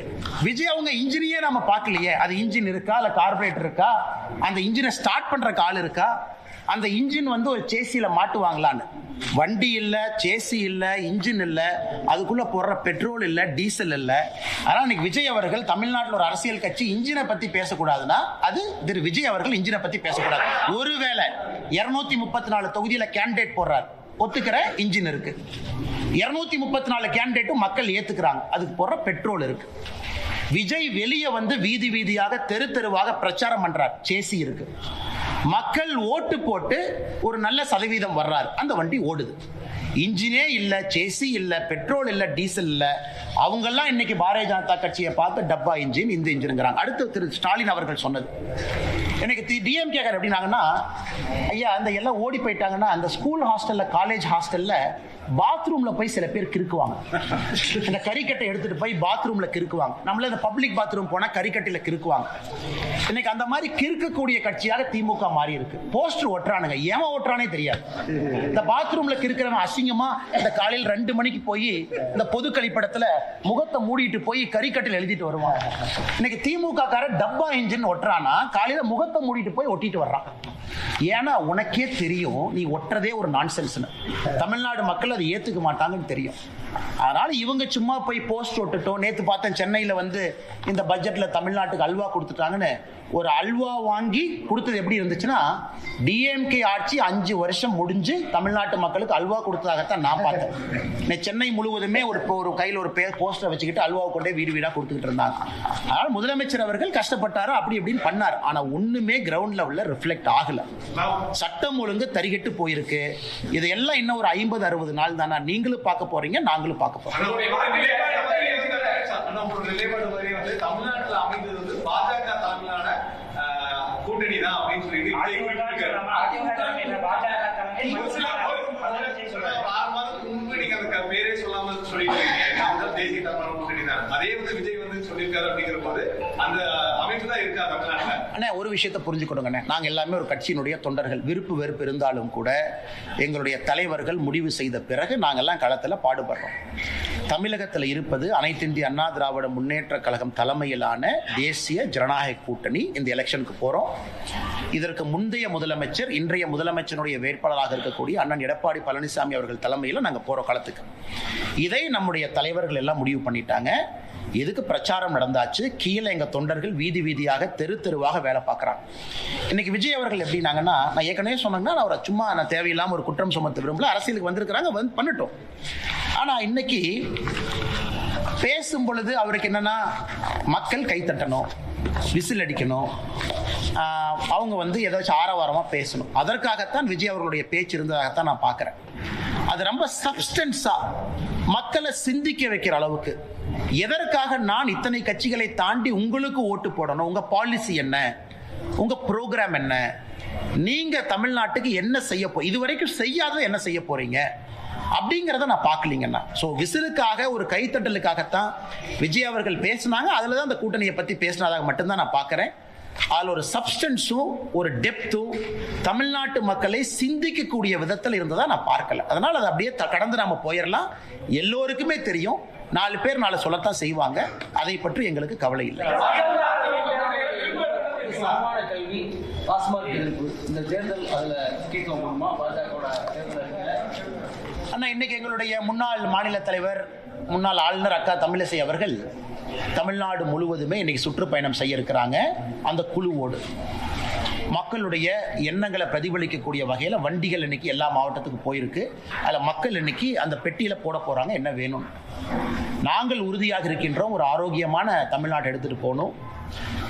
விஜய் அவங்க இன்ஜினையே நம்ம பார்க்கலையே. அது இன்ஜின் இருக்கா, இல்ல கார்பரேட்டர் இருக்கா, அந்த இன்ஜினை ஸ்டார்ட் பண்ற ஆள் இருக்கா, அந்த இன்ஜின் ஒரு சேசியில மாட்டுவாங்களான்னு. வண்டி இல்ல, சேசி இல்ல, இன்ஜின் இல்ல, அதுக்குள்ள போடுற பெட்ரோல் இல்ல, டீசல் இல்ல. ஆனா இன்னைக்கு விஜய் அவர்கள் தமிழ்நாட்டில் ஒரு அரசியல் கட்சி இன்ஜினை பத்தி பேசக்கூடாதுன்னா அது திரு விஜய் அவர்கள் இன்ஜினை பத்தி பேசக்கூடாது. ஒருவேளை 234 தொகுதியில கேண்டிடேட் போடுறாரு, ஒத்துக்கிற இன்ஜின் இருக்கு. 234 கேண்டிடேட்டும் மக்கள் ஏத்துக்கிறாங்க, அதுக்கு போடுற பெட்ரோல் இருக்கு. விஜய் வெளியே வீதி வீதியாக தெரு தெருவாக பிரச்சாரம் பண்றார், சேசி இருக்கு. மக்கள் ஓட்டு போட்டு ஒரு நல்ல சதவீதம் வர்றாரு, அந்த வண்டி ஓடுது. இன்ஜினே இல்ல, சேசி இல்ல, பெட்ரோல் இல்ல, டீசல் இல்ல. அவங்க எல்லாம் இன்னைக்கு பாரதிய ஜனதா கட்சியை பார்த்து டப்பா இன்ஜின், இந்த இன்ஜின்ங்கிறாங்க. அடுத்து திரு ஸ்டாலின் அவர்கள் சொன்னது எனக்கு டிஎம்கே எப்படின்னாங்கன்னா, ஐயா அந்த எல்லாம் ஓடி போயிட்டாங்கன்னா, அந்த ஸ்கூல் ஹாஸ்டல்ல, காலேஜ் ஹாஸ்டல்ல பாத்ரூம்ல போய் சில பேர் கிறுக்குவாங்க. இந்த கறிக்கட்டை எடுத்துட்டு போய் பாத்ரூம்ல கிறுக்குவாங்க. நம்மள இந்த பப்ளிக் பாத்ரூம் போனா கறிக்கட்டையில கிறுக்குவாங்க. இன்னைக்கு அந்த மாதிரி கிறுக்கக்கூடிய கட்சியாக திமுக மாறி இருக்கு. போஸ்டர் ஒட்டுறானுங்க, ஏமா ஒட்டுறானே தெரியாது. இந்த பாத்ரூம்ல கிறுக்கிறவன் அசிங்கமா இந்த காலையில் 2 மணிக்கு போய் இந்த பொது கழிப்படத்துல முகத்தை மூடிட்டு போய் கறிக்கட்டையில எழுதிட்டு வருவாங்க. இன்னைக்கு திமுக கார டப்பா இன்ஜின் ஒட்டுறானா, காலையில முகத்தை மூடிட்டு போய் ஒட்டிட்டு வர்றான். ஏன்னா உனக்கே தெரியும் நீ ஒட்டுறதே ஒரு நான்சென்ஸ்னு. தமிழ்நாடு மக்கள் அதை ஏத்துக்க மாட்டாங்கன்னு தெரியும். அதனால இவங்க சும்மா போய் போஸ்ட் ஒட்டுட்டோம். நேத்து பார்த்தேன் சென்னையில இந்த பட்ஜெட்ல தமிழ்நாட்டுக்கு அல்வா கொடுத்துட்டாங்கன்னு. ஒரு அல்வா வாங்கி கொடுத்தது எப்படி இருந்துச்சுன்னா, டிஎம்கே ஆட்சி 5 வருஷம் முடிஞ்சு தமிழ்நாட்டு மக்களுக்கு அல்வா கொடுத்ததாகத்தான் நான் பார்த்தேன். சென்னை முழுவதுமே ஒரு கையில் ஒரு போஸ்டர் வச்சுக்கிட்டு அல்வாவை கொண்டே வீடு வீடா கொடுத்துக்கிட்டு இருந்தாங்க. அதனால முதலமைச்சர் அவர்கள் கஷ்டப்பட்டாரு, அப்படி இப்படின்னு பண்ணார். ஆனா ஒண்ணுமே கிரவுண்ட் லெவல்ல ரிஃப்ளெக்ட் ஆகல. சட்டம் ஒழுங்கு தரிகிட்டு போயிருக்கு. இதெல்லாம் இன்னும் ஒரு 50-60 நாள் தானா. நீங்களும் பார்க்க போறீங்க, நாங்களும் பார்க்க போறோம். தமிழ்நாட்டில் அமைந்தது பாஜக தலைமையிலான கூட்டணி தான் அப்படின்னு சொல்லிட்டு 6 மாதத்துக்கு முன்பு நீங்க அந்த பேரே சொல்லாம சொல்லிட்டு தேசிய தலைமையிலான கூட்டணி தான். அதே விஜய் சொல்லியிருக்காரு அப்படிங்கிற போது அந்த அமைப்பு தான் இருக்கா தமிழ்நாட்டில். அண்ணா ஒரு விஷயத்தை புரிஞ்சுக்கணுங்கண்ணே, நாங்கள் எல்லாமே ஒரு கட்சியினுடைய தொண்டர்கள். விருப்பு வெறுப்பு இருந்தாலும் கூட எங்களுடைய தலைவர்கள் முடிவு செய்த பிறகு நாங்கள்லாம் களத்தில் பாடுபடுறோம். தமிழகத்தில் இருப்பது அனைத்து இந்திய அண்ணா திராவிட முன்னேற்ற கழகம் தலைமையிலான தேசிய ஜனநாயக கூட்டணி. இந்த எலெக்ஷனுக்கு போறோம். இதற்கு முந்தைய முதலமைச்சர், இன்றைய முதலமைச்சருடைய வேட்பாளராக இருக்கக்கூடிய அண்ணன் எடப்பாடி பழனிசாமி அவர்கள் தலைமையில் நாங்கள் போறோம் களத்துக்கு. இதை நம்முடைய தலைவர்கள் எல்லாம் முடிவு பண்ணிட்டாங்க. எதுக்கு பிரச்சாரம் நடந்தாச்சு, கீழே எங்க தொண்டர்கள் வீதி வீதியாக தெரு தெருவாக வேலை பார்க்கறாங்க. இன்னைக்கு விஜய் அவர்கள் எப்படின்னாங்கன்னா, நான் ஏற்கனவே சொன்னேன்னா அவரை சும்மா நான் தேவையில்லாம ஒரு குற்றம் சுமத்த விரும்பல, அரசியலுக்கு வந்திருக்கிறாங்க, பண்ணட்டும். ஆனா இன்னைக்கு பேசும் பொழுது அவருக்கு என்னன்னா, மக்கள் கைத்தட்டணும், விசில் அடிக்கணும், அவங்க ஏதாச்சும் ஆரவாரமா பேசணும். அதற்காகத்தான் விஜய் அவர்களுடைய பேச்சு இருந்ததாகத்தான் நான் பார்க்கிறேன். அது ரொம்ப சப்ஸ்டன்ஸா மக்களை சிந்திக்க வைக்கிற அளவுக்கு, எதற்காக நான் இத்தனை கட்சிகளை தாண்டி உங்களுக்கு ஓட்டு போடணும், உங்க பாலிசி என்ன, உங்க ப்ரோக்ராம் என்ன, நீங்க தமிழ்நாட்டுக்கு என்ன செய்ய இதுவரைக்கும் செய்யாத என்ன செய்ய போறீங்க அப்படிங்கிறத நான் பார்க்கலீங்கன்னா. ஸோ விசிலுக்காக ஒரு கைத்தட்டலுக்காகத்தான் விஜய் அவர்கள் பேசினாங்க. அதில் தான் அந்த கூட்டணியை பற்றி பேசினதாக மட்டும்தான் நான் பார்க்குறேன். அதில் ஒரு சப்ஸ்டன்ஸும் ஒரு டெப்த்தும் தமிழ்நாட்டு மக்களை சிந்திக்கக்கூடிய விதத்தில் இருந்ததா நான் பார்க்கல. அதனால் அதை அப்படியே கடந்து நாம போயிடலாம். எல்லோருக்குமே தெரியும், 4 பேர் 4 சொல்லத்தான் செய்வாங்க. அதை பற்றி எங்களுக்கு கவலை இல்லை. சமமான கல்வி, பாஸ்மார்க் எதிர்ப்பு, இந்த தேர்தல் அதுல கேட்க முடியுமா? பாஜக தேர்தல் அண்ணா, இன்னைக்கு எங்களுடைய முன்னாள் மாநில தலைவர், முன்னாள் ஆளுநர் அக்கா தமிழிசை அவர்கள் தமிழ்நாடு முழுவதுமே இன்னைக்கு சுற்றுப்பயணம் செய்ய இருக்கிறாங்க. அந்த குழுவோடு மக்களுடைய எண்ணங்களை பிரதிபலிக்கக்கூடிய வகையில் வண்டிகள் இன்னைக்கு எல்லா மாவட்டத்துக்கு போயிருக்கு. அதில் மக்கள் இன்னைக்கு அந்த பெட்டியில் போட போகிறாங்க என்ன வேணும். நாங்கள் உறுதியாக இருக்கின்றோம், ஒரு ஆரோக்கியமான தமிழ்நாட்டை எடுத்துகிட்டு போகணும்.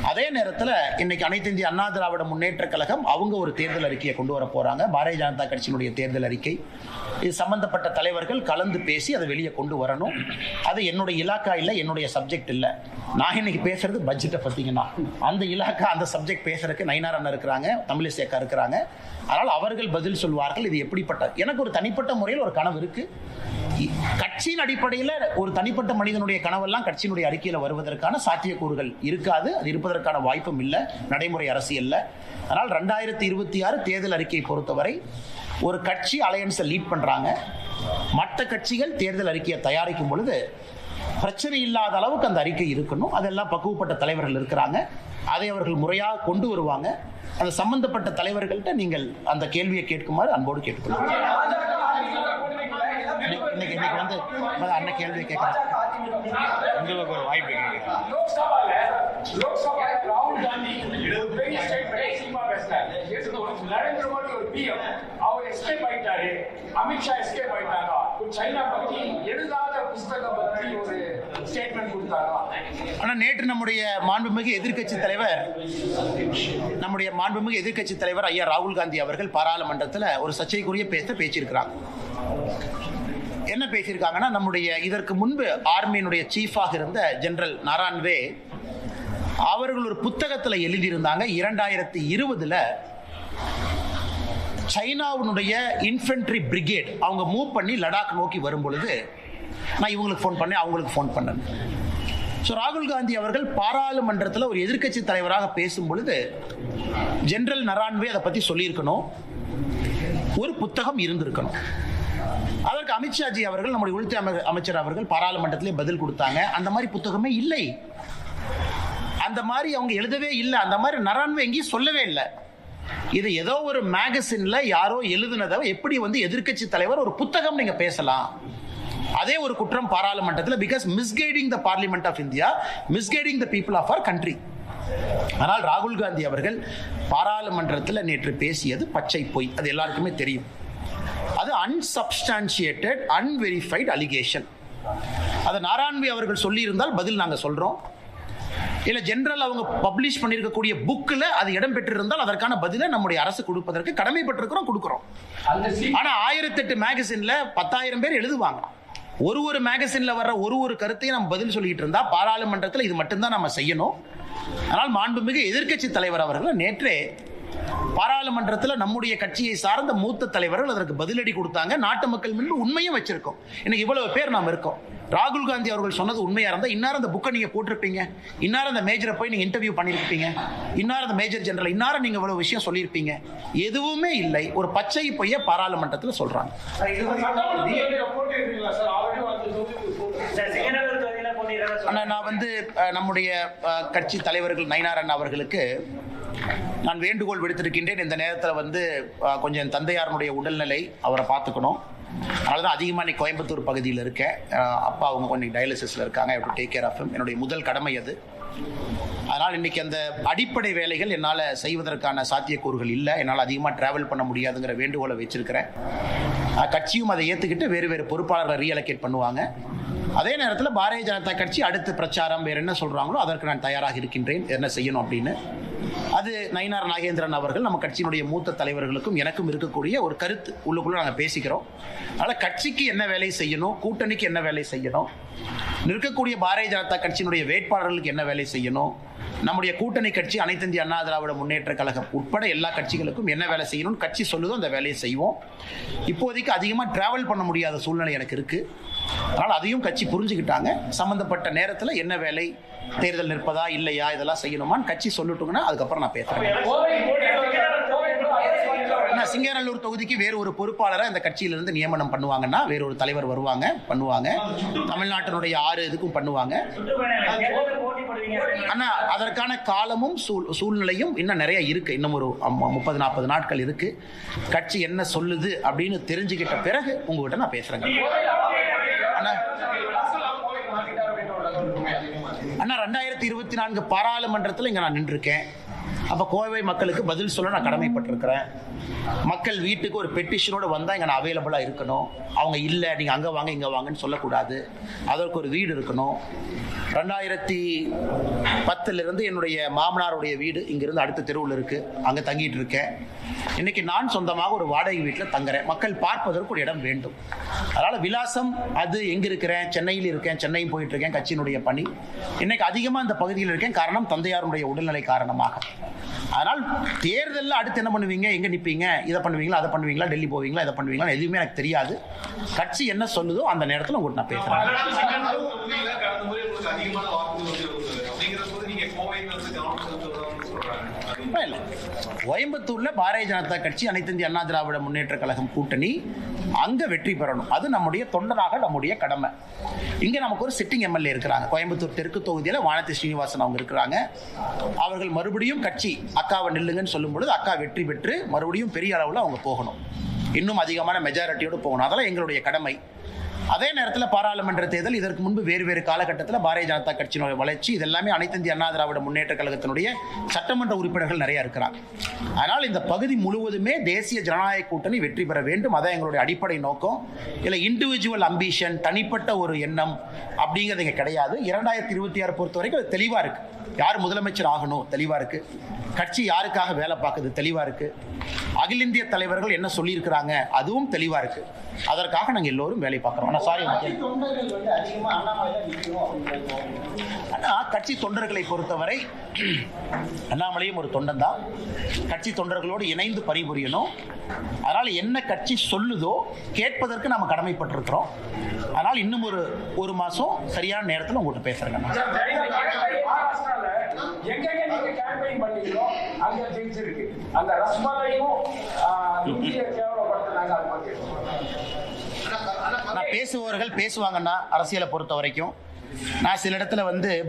அதே நேரத்தில் இன்னைக்கு அனைத்து இந்திய அண்ணா திராவிட முன்னேற்ற கழகம் அவங்க ஒரு தேர்தல் அறிக்கையை கொண்டு வர போறாங்க. பாரதிய ஜனதா கட்சியினுடைய தேர்தல் அறிக்கை. இது சம்பந்தப்பட்ட தலைவர்கள் கலந்து பேசி அதை வெளியே கொண்டு வரணும். அது என்னுடைய இலாக்கா இல்லை, என்னுடைய சப்ஜெக்ட் இல்லை. நான் இன்னைக்கு பேசுறது பட்ஜெட்டை பத்திங்கன்னா, அந்த இலாக்கா அந்த சப்ஜெக்ட் பேசுறதுக்கு நயினார் அண்ணா இருக்கிறாங்க, தமிழிசை அக்கா இருக்கிறாங்க. அதனால் அவர்கள் பதில் சொல்வார்கள். இது எப்படிப்பட்ட, எனக்கு ஒரு தனிப்பட்ட முறையில் ஒரு கனவு இருக்கு. கட்சியின் அடிப்படையில் ஒரு தனிப்பட்ட மனிதனுடைய கனவெல்லாம் கட்சியினுடைய அறிக்கையில் வருவதற்கான சாத்தியக்கூறுகள் இருக்காது. அது இருப்பதற்கான வாய்ப்பும் இல்லை நடைமுறை அரசியல்ல. அதனால் 2026 தேர்தல் அறிக்கையை பொறுத்தவரை ஒரு கட்சி அலையன்ஸை லீட் பண்றாங்க. மற்ற கட்சிகள் தேர்தல் அறிக்கையை தயாரிக்கும் பொழுது பிரச்சனை இல்லாத அளவுக்கு அந்த அறிக்கை இருக்கணும். அதெல்லாம் பக்குவப்பட்ட தலைவர்கள் இருக்கிறாங்க. அதை அவர்கள் முறையாக கொண்டு வருவாங்க. அந்த சம்பந்தப்பட்ட தலைவர்கள்ட்ட நீங்கள் அந்த கேள்வியை கேட்குமாறு அன்போடு கேட்டுக்கொள்ளுங்க. இன்னைக்கு வந்து அண்ணன் கேள்வியை கேட்கலாம். உங்களுக்கு ஒரு வாய்ப்பு ராகுல் காந்தி பெரிய ஸ்டேட்மெண்ட் பேசினார். நரேந்திர மோடி ஒரு பிஎம், அவர் எஸ்கேப் ஆயிட்டாரு, அமித்ஷா எஸ்கேப் ஆயிட்டாங்க. சைனா பத்தி எழுதாத புத்தகம் பத்தி ஒரு ஸ்டேட்மெண்ட் கொடுத்தாங்க. ஆனா நேற்று நம்முடைய மாண்புமிகு எதிர்க்கட்சி தலைவர் ஐயா ராகுல் காந்தி அவர்கள் பாராளுமன்றத்தில் ஒரு சர்ச்சைக்குரிய பேச்சிருக்கிறாங்க. என்ன பேசியிருக்காங்கன்னா, நம்முடைய இதற்கு முன்பு ஆர்மியினுடைய சீஃபாக இருந்த ஜெனரல் நாரான்வே அவர்கள் ஒரு புத்தகத்தில் எழுதியிருந்தாங்க. 2020 சைனாவுடைய இன்ஃபென்ட்ரி பிரிகேட் அவங்க மூவ் பண்ணி லடாக் நோக்கி வரும் பொழுது நான் இவங்களுக்கு ஃபோன் பண்ணேன், அவங்களுக்கு ஃபோன் பண்ணேன். ஸோ ராகுல் காந்தி அவர்கள் பாராளுமன்றத்தில் ஒரு எதிர்க்கட்சி தலைவராக பேசும் பொழுது ஜெனரல் நரான்வே அதை பற்றி சொல்லியிருக்கணும், ஒரு புத்தகம் இருந்திருக்கணும். அதற்கு அமித்ஷாஜி அவர்கள், நம்முடைய உள்துறை அமைச்சர் அவர்கள் பாராளுமன்றத்திலே பதில் கொடுத்தாங்க. அந்த மாதிரி புத்தகமே இல்லை, அந்த மாதிரி அவங்க எழுதவே இல்லை, அந்த மாதிரி நரான்வே எங்கேயும் சொல்லவே இல்லை. இது ஏதோ ஒரு மேகசின்ல யாரோ எழுதுனதை எப்படி வந்து எதிர்க்கட்சி தலைவர் ஒரு புத்தகம் நீங்க பேசலாம்? அதே ஒரு குற்றம் பாராளுமன்றத்தில். Because misguiding the parliament of India, misguiding the people of our country. ஆனால் ராகுல் காந்தி அவர்கள் பாராளுமன்றத்தில் நேற்று பேசியது பச்சை பொய், அது எல்லாருக்குமே தெரியும். அது அன்சப்ஸ்டான்ஷியேட்டட், அன்வெரிஃபைடு அலிகேஷன். அதை நாராயண்வி அவர்கள் சொல்லி இருந்தால் பதில் நாங்கள் சொல்றோம். இல்ல ஜெனரல் அவங்க பப்ளிஷ் பண்ணிருக்கக்கூடிய புக்ல அது இடம் பெற்றிருந்தால் அதற்கான பதிலை நம்முடைய அரசு கொடுப்பதற்கு கடமைப்பட்டிருக்கிறோம், கொடுக்கிறோம். ஆனா 1008 மேகசின்ல 10,000 பேர் எழுதுவாங்க. ஒரு மேகசின்ல வர்ற ஒரு கருத்தையும் நம்ம பதில் சொல்லிட்டு இருந்தா பாராளுமன்றத்தில் இது மட்டும்தான் நம்ம செய்யணும். ஆனால் மாண்புமிகு எதிர்க்கட்சி தலைவர் அவர்கள் நேற்றே பாராளுமன்றத்தில் நம்முடைய கட்சியை சார்ந்த மூத்த தலைவர்கள் அதற்கு பதிலடி கொடுத்தாங்க. நாட்டு மக்கள் முன்பு உண்மையும் வச்சிருக்கோம். இன்னைக்கு இவ்வளவு பேர் நாம் இருக்கோம். ராகுல் காந்தி அவர்கள் சொன்னது உண்மையா இருந்தா இன்னாரும் அந்த புக்கை நீங்க போட்டிருப்பீங்க, இன்னாரும் அந்த மேஜரை போய் நீங்க இன்டர்வியூ பண்ணிருப்பீங்க, இன்னாரும் அந்த மேஜர் ஜெனரல் இன்னாரும் நீங்க இவ்வளவு விஷயம் சொல்லியிருப்பீங்க. எதுவுமே இல்லை, ஒரு பச்சை பொய்ய பாராளுமன்றத்தில் சொல்றாங்க. நான் வந்து நம்முடைய கட்சி தலைவர்கள் நயினார் அண்ணா அவர்களுக்கு நான் வேண்டுகோள் விடுத்திருக்கின்றேன். இந்த நேரத்தில் வந்து கொஞ்சம் என் தந்தையாருடைய உடல்நிலை, அவரை பார்த்துக்கணும். அதனால தான் அதிகமாக இன்னைக்கு கோயம்புத்தூர் பகுதியில் இருக்கேன். அப்பா அவங்க கொஞ்சம் டயாலிசிஸில் இருக்காங்க. I have to take care of him. என்னுடைய முதல் கடமை அது. அதனால் இன்னைக்கு அந்த அடிப்படை வேலைகள் என்னால் செய்வதற்கான சாத்தியக்கூறுகள் இல்லை. என்னால் அதிகமாக டிராவல் பண்ண முடியாதுங்கிற வேண்டுகோளை வச்சிருக்கிறேன். கட்சியும் அதை ஏற்றுக்கிட்டு வேறு பொறுப்பாளர்களை ரீஅலோகேட் பண்ணுவாங்க. அதே நேரத்தில் பாரதிய ஜனதா கட்சி அடுத்த பிரச்சாரம் வேறு என்ன சொல்கிறாங்களோ அதற்கு நான் தயாராக இருக்கின்றேன், என்ன செய்யணும் அப்படின்னு. அது நயினார் நாகேந்திரன் அவர்கள் நம்ம கட்சியினுடைய மூத்த தலைவர்களுக்கும் எனக்கும் இருக்கக்கூடிய ஒரு கருத்து உள்ளுக்குள்ள நாங்கள் பேசிக்கிறோம். அதனால் கட்சிக்கு என்ன வேலை செய்யணும், கூட்டணிக்கு என்ன வேலை செய்யணும், நிற்கக்கூடிய பாரதிய ஜனதா கட்சியினுடைய வேட்பாளர்களுக்கு என்ன வேலை செய்யணும், நம்முடைய கூட்டணி கட்சி அனைத்து இந்திய அண்ணா திராவிட முன்னேற்ற கழகம் உட்பட எல்லா கட்சிகளுக்கும் என்ன வேலை செய்யணும்னு கட்சி சொல்லுதோ அந்த வேலையை செய்வோம். இப்போதைக்கு அதிகமாக டிராவல் பண்ண முடியாத சூழ்நிலை எனக்கு இருக்கு. அதனால் அதையும் கட்சி புரிஞ்சுக்கிட்டாங்க. சம்பந்தப்பட்ட நேரத்தில் என்ன வேலை, தேர்தல் நிற்பதா இல்லையா, இதெல்லாம் செய்யணுமான்னு கட்சி சொல்லட்டுங்கன்னா அதுக்கப்புறம் நான் பேசுறேன். சிங்கநல்லூர் தொகுதிக்கு வேறு ஒரு பொறுப்பாளரை இந்த கட்சியிலிருந்து நியமனம் பண்ணுவாங்கன்னா வேறு ஒரு தலைவர் பண்ணுவாங்க. தமிழ்நாட்டினுடைய 6 இதுக்கும் பண்ணுவாங்க. ஆனா அதற்கான காலமும் சூழ்நிலையும் இன்னும் நிறைய இருக்கு. இன்னும் ஒரு 30-40 நாட்கள் இருக்கு. கட்சி என்ன சொல்லுது அப்படின்னு தெரிஞ்சுக்கிட்ட பிறகு உங்ககிட்ட நான் பேசுறேங்க. அண்ணா 2024 பாராளுமன்றத்தில் இங்க நான் நின்றுருக்கேன். அப்போ கோவை மக்களுக்கு பதில் சொல்ல நான் கடமைப்பட்டிருக்கிறேன். மக்கள் வீட்டுக்கு ஒரு பெட்டிஷனோட வந்தால் இங்கே நான் அவைலபிளாக இருக்கணும். அவங்க இல்லை நீங்கள் அங்கே வாங்க இங்கே வாங்கன்னு சொல்லக்கூடாது. அதற்கு ஒரு வீடு இருக்கணும். 2010 என்னுடைய மாமனாருடைய வீடு இங்கிருந்து அடுத்த தெருவில் இருக்குது. அங்கே தங்கிட்டு இருக்கேன். இன்னைக்கு நான் சொந்தமாக ஒரு வாடகை வீட்டில் தங்குறேன். மக்கள் பார்ப்பதற்கு ஒரு இடம் வேண்டும். அதனால் விலாசம் அது எங்கே இருக்கிறேன், சென்னையில் இருக்கேன், சென்னையும் போயிட்டு இருக்கேன். கட்சியினுடைய பணி இன்னைக்கு அதிகமாக இந்த பகுதியில் இருக்கேன். காரணம் தந்தையாருடைய உடல்நிலை காரணமாக. அதனால் தேர்தலில் அடுத்து என்ன பண்ணுவீங்க, எங்கே நிற்பீங்க, இதை பண்ணுவீங்களா, அதை பண்ணுவீங்களா, டெல்லி போவீங்களா, இதை பண்ணுவீங்களா, எதுவுமே எனக்கு தெரியாது. கட்சி என்ன சொல்லுதோ அந்த நேரத்தில் உங்கள்கிட்ட நான் பேசுகிறேன். கோயம்புத்தூர்ல பாரதிய ஜனதா கட்சி அனைத்து இந்திய அண்ணா திராவிட முன்னேற்ற கழகம் கூட்டணி அங்க வெற்றி பெறணும். அது நம்முடைய தொண்டனாக நம்முடைய கடமை. இங்க நமக்கு ஒரு சிட்டிங் எம்எல்ஏ இருக்கிறாங்க. கோயம்புத்தூர் தெற்கு தொகுதியில வானதி ஸ்ரீனிவாசன் அவங்க இருக்கிறாங்க. அவர்கள் மறுபடியும் கட்சி அக்காவை நில்லுங்கன்னு சொல்லும் பொழுது அக்கா வெற்றி பெற்று மறுபடியும் பெரிய அளவில் அவங்க போகணும். இன்னும் அதிகமான மெஜாரிட்டியோடு போகணும். அதெல்லாம் எங்களுடைய கடமை. அதே நேரத்தில் பாராளுமன்ற தேர்தல், இதற்கு முன்பு வேறு காலகட்டத்தில் பாரதிய ஜனதா கட்சியினுடைய வளர்ச்சி, இதெல்லாமே அனைத்து இந்திய அண்ணா திராவிட முன்னேற்ற கழகத்தினுடைய சட்டமன்ற உறுப்பினர்கள் நிறைய இருக்கிறாங்க. அதனால் இந்த பகுதி முழுவதுமே தேசிய ஜனநாயக கூட்டணி வெற்றி பெற வேண்டும். அதான் எங்களுடைய அடிப்படை நோக்கம். இல்லை இண்டிவிஜுவல் அம்பிஷன், தனிப்பட்ட ஒரு எண்ணம் அப்படிங்கிறது இங்கே கிடையாது. 2026 பொறுத்த வரைக்கும் அது தெளிவாக இருக்கு. யார் முதலமைச்சர் ஆகணும் தெளிவாக இருக்கு. கட்சி யாருக்காக வேலை பார்க்குது தெளிவாக இருக்கு. அகில இந்திய தலைவர்கள் என்ன சொல்லியிருக்கிறாங்க அதுவும் தெளிவாக இருக்கு. அதற்காக நாங்கள் எல்லோரும் வேலை பார்க்குறோம். கட்சி தொண்டர்களை பொறுத்தவரை அண்ணாமலையும் ஒரு தொண்டன் தான். கட்சி தொண்டர்களோடு இணைந்து பணிபுரியணும். அதனால் என்ன கட்சி சொல்லுதோ கேட்பதற்கு நாம் கடமைப்பட்டிருக்கிறோம். அதனால் இன்னும் ஒரு மாதம் சரியான நேரத்தில் உங்கள்கிட்ட பேசுகிறேங்க. நான் பேசுபவர்கள் பேசுவாங்கன்னா அரசியலை பொறுத்த வரைக்கும் நான் சில இடத்துல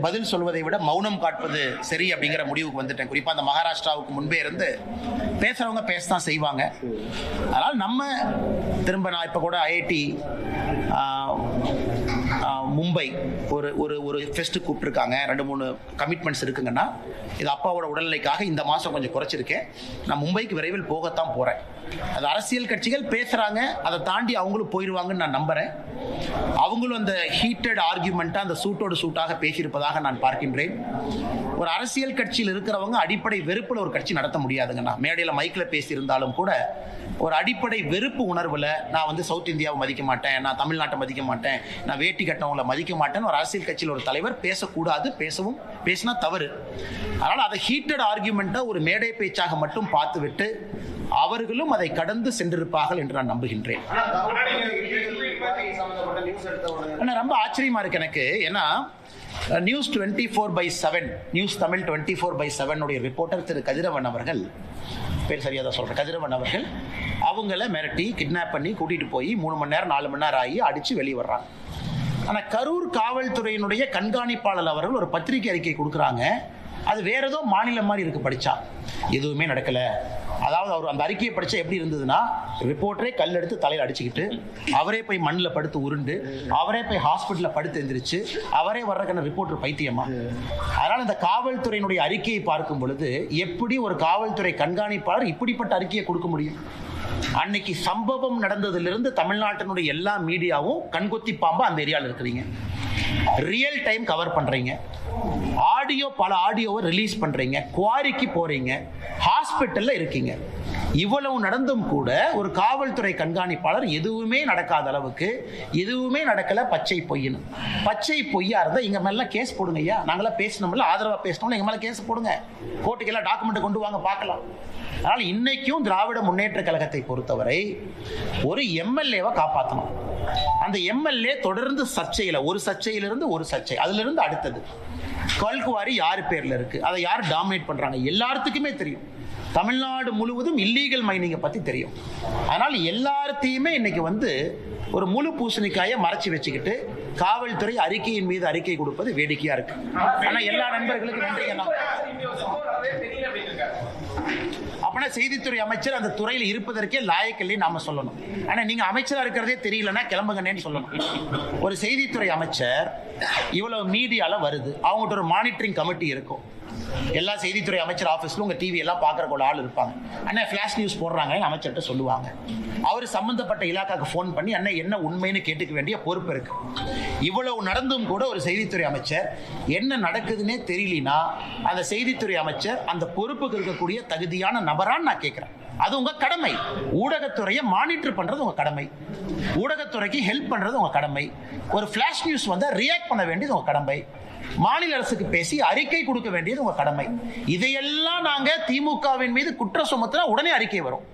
பதில் சொல்வதை விட மௌனம் காட்பது சரி அப்படிங்கிற முடிவுக்கு வந்துட்டேன். குறிப்பாக அந்த மகாராஷ்டிராவுக்கு முன்பே இருந்து பேசுறவங்க பேசத்தான் செய்வாங்க. அதனால் நம்ம திரும்ப நான் இப்போ கூட ஐஐடி மும்பை ஒரு ஃபெஸ்ட்டு கூப்பிட்டுருக்காங்க. 2-3 கமிட்மெண்ட்ஸ் இருக்குங்கன்னா இது அப்பாவோட உடல்நிலைக்காக இந்த மாதம் கொஞ்சம் குறைச்சிருக்கேன். நான் மும்பைக்கு விரைவில் போகத்தான் போகிறேன். அது அரசியல் கட்சிகள் பேசுகிறாங்க, அதை தாண்டி அவங்களும் போயிடுவாங்கன்னு நான் நம்புகிறேன். அவங்களும் அந்த ஹீட்டட் ஆர்கியூமெண்ட்டாக அந்த சூட்டோடு சூட்டாக பேசியிருப்பதாக நான் பார்க்கின்றேன். ஒரு அரசியல் கட்சியில் இருக்கிறவங்க அடிப்படை வெறுப்பில் ஒரு கட்சி நடத்த முடியாதுங்கண்ணா. மேடையில் மைக்கில் பேசியிருந்தாலும் கூட ஒரு அடிப்படை வெறுப்பு உணர்வில் நான் சவுத் இந்தியாவை மதிக்க மாட்டேன், நான் தமிழ்நாட்டை மதிக்க மாட்டேன், நான் வேட்டி கட்டவங்களை மதிக்க மாட்டேன்னு ஒரு அரசியல் கட்சியில் ஒரு தலைவர் பேசக்கூடாது. பேசினா தவறு. அதனால் அதை ஹீட்டட் ஆர்கியூமெண்ட்டை ஒரு மேடை பேச்சாக மட்டும் பார்த்துவிட்டு அவர்களும் அதை கடந்து சென்றிருப்பார்கள் என்று நான் நம்புகின்றேன். ரொம்ப ஆச்சரியமா இருக்கு எனக்கு. ஏன்னா நியூஸ் 24/7 நியூஸ் தமிழ் 24/7 உடைய ரிப்போர்ட்டர் திரு கதிரவன் அவர்கள், பேர் சரியா தான் சொல்றேன், கதிரவன் அவர்கள் அவங்கள மிரட்டி கிட்னாப் பண்ணி கூட்டிட்டு போய் 3 மணி நேரம் 4 மணி நேரம் ஆகி அடிச்சு வெளியே வர்றாங்க. ஆனால் கரூர் காவல்துறையினுடைய கண்காணிப்பாளர் அவர்கள் ஒரு பத்திரிகை அறிக்கை கொடுக்குறாங்க. அது வேற ஏதோ மாநிலம் மாதிரி இருக்கு. படிச்சா எதுவுமே நடக்கல. அதாவது அவர் அந்த அறிக்கையை படிச்சா எப்படி இருந்ததுன்னா, ரிப்போர்ட்டரே கல் எடுத்து தலையில் அடிச்சுக்கிட்டு, அவரே போய் மண்ணில் படுத்து உருண்டு, அவரே போய் ஹாஸ்பிட்டலில் படுத்து எந்திரிச்சு, அவரே வர்றதுக்கான ரிப்போர்ட்டர் பைத்தியமா? அதனால் இந்த காவல்துறையினுடைய அறிக்கையை பார்க்கும் பொழுது எப்படி ஒரு காவல்துறை கண்காணிப்பாளர் இப்படிப்பட்ட அறிக்கையை கொடுக்க முடியும்? அன்னைக்கு சம்பவம் நடந்ததிலிருந்து தமிழ்நாட்டினுடைய எல்லா மீடியாவும் கண்கொத்தி பாம்பா அந்த ஏரியாவில் இருக்கிறீங்க. ரியல் டைம் கவர் பண்றீங்க, பல ஆடியோவை ரிலீஸ் பண்றீங்க, குவாரிக்கு போறீங்க, ஹாஸ்பிட்டல்ல இருக்கீங்க. இவ்வளவு நடந்தும் கூட ஒரு காவல்துறை கண்காணிப்பாளர் எதுவுமே நடக்காத அளவுக்கு எதுவுமே நடக்கல, பச்சை பொய்னு. பச்சை பொய்யா இருந்தா எங்க மேல கேஸ் போடுங்க ஐயா. நாங்களாம் பேசணும்ல, ஆதரவா பேசணும், எங்க மேல கேஸ் போடுங்க, கோர்ட்டுக்கு எல்லாம் டாக்குமெண்ட் கொண்டு வாங்க பார்க்கலாம். அதனால இன்னைக்கும் திராவிட முன்னேற்ற கழகத்தை பொறுத்தவரை ஒரு எம்எல்ஏவை காப்பாற்றணும். அந்த எம்எல்ஏ தொடர்ந்து சர்ச்சையில, ஒரு சர்ச்சையிலிருந்து ஒரு சர்ச்சை, அதுல இருந்து அடுத்தது கல்குவாரி யார் பேர்ல இருக்கு, அதை யார் டாமினேட் பண்றாங்க எல்லாத்துக்குமே தெரியும். தமிழ்நாடு முழுவதும் இல்லீகல் மைனிங்கை பத்தி தெரியும். அதனால எல்லாத்தையுமே இன்னைக்கு வந்து ஒரு முழு பூசணிக்காயை மறைச்சு வச்சுக்கிட்டு காவல்துறை அறிக்கையின் மீது அறிக்கை கொடுப்பது வேடிக்கையா இருக்கு. ஆனா எல்லா நண்பர்களுக்கும் நன்றிங்க. அப்பனா செய்தித்துறை அமைச்சர் அந்த துறையில் இருப்பதற்கே லாயக்கில்லை நாம சொல்லணும். ஆனா நீங்க அமைச்சரா இருக்கிறதே தெரியலன்னா கிளம்புங்கன்னு சொல்லணும். ஒரு செய்தித்துறை அமைச்சர் இவ்வளவு மீடியால வருது, அவங்ககிட்ட ஒரு மானிட்டரிங் கமிட்டி இருக்கும். எல்லா செய்தித்துறை அமைச்சர் ஆபீஸ்ல உங்க டிவி எல்லாம் பாக்குற ஆள் இருப்பாங்க. அண்ணா ஃபிளாஷ் நியூஸ் போடுறாங்க அமைச்சர்கிட்ட சொல்லுவாங்க. அவர் சம்பந்தப்பட்ட இலாக்காக்கு போன் பண்ணி அண்ணா என்ன உண்மைன்னு கேட்டுக்க வேண்டிய பொறுப்பு இருக்கு. இவ்வளவு நடந்தும் கூட ஒரு செய்தித்துறை அமைச்சர் என்ன நடக்குதுன்னே தெரியலனா அந்த செய்தித்துறை அமைச்சர் அந்த பொறுப்புக்கு இருக்கக்கூடிய தகுதியான நபரான்னு நான் கேட்கிறேன். அது உங்க கடமை. ஊடகத்துறையை மானிட்டர் பண்றது உங்க கடமை, ஊடகத்துறைக்கு ஹெல்ப் பண்றது உங்க கடமை. ஒரு ஃபிளாஷ் நியூஸ் வந்தா ரியாக்ட் பண்ண வேண்டியது உங்க கடமை, மாநில அரசுக்கு பேசி அறிக்கை கொடுக்க வேண்டியது உங்க கடமை. இதையெல்லாம் நாங்க திமுகவின் மீது குற்றம் சுமத்தினா உடனே அறிக்கை வரும்,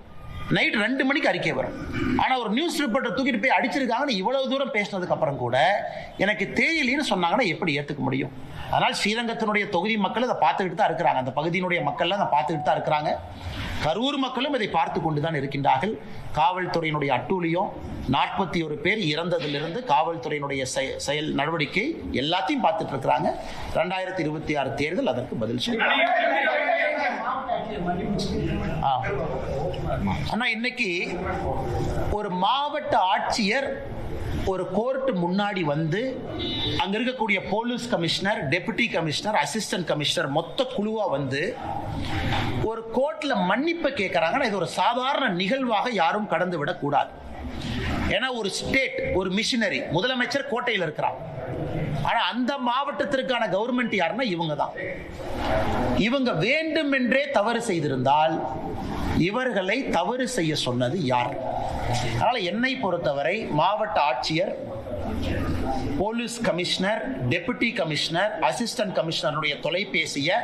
நைட் 2 மணிக்கு அறிக்கை வரும். ஆனா ஒரு நியூஸ் ரிப்போர்ட்டர் தூக்கிட்டு போய் அடிச்சிருக்காங்கன்னு இவ்வளவு தூரம் பேசினதுக்கு அப்புறம் கூட எனக்கு தெரியலன்னு சொன்னாங்கன்னா எப்படி ஏத்துக்க முடியும்? அதனால் ஸ்ரீரங்கத்தினுடைய தொகுதி மக்கள் அதை பார்த்துக்கிட்டு தான் இருக்கிறாங்க, அந்த பகுதியினுடைய மக்கள் அதை பார்த்துக்கிட்டு தான் இருக்கிறாங்க. கரூர் மக்களும் இதை பார்த்து கொண்டுதான் இருக்கின்றார்கள். காவல்துறையினுடைய அட்டூழியம், 41 பேர் இறந்ததிலிருந்து காவல்துறையினுடைய செயல் நடவடிக்கை எல்லாத்தையும் பார்த்துட்டு இருக்கிறாங்க. 2026 தேர்தல் அதற்கு பதில் சொல்லும். ஆனா இன்னைக்கு ஒரு மாவட்ட ஆட்சியர் ஒரு கோர்ட் முன்னாடி வந்து அங்க இருக்கக்கூடிய police commissioner, deputy commissioner, assistant commissioner மொத்த குழுவா வந்து ஒரு கோர்ட்ல மன்னிப்பு கேட்கறாங்கன்னா இது ஒரு சாதாரண நிகழ்வாக யாரும் கடந்து விடக் கூடாது. ஏன்னா ஒரு ஸ்டேட், ஒரு மிஷினரி, முதலமைச்சர் கோட்டையில் இருக்கிறார். ஆனா அந்த மாவட்டத்திற்கான கவர்மெண்ட் யாருன்னா இவங்க தான். இவங்க வேண்டுமென்றே தவறு செய்திருந்தால் இவர்களை தவறு செய்ய சொன்னது யார்? அதனால என்னை பொறுத்தவரை மாவட்ட ஆட்சியர், police commissioner, deputy commissioner, assistant கமிஷனருடைய தொலைபேசிய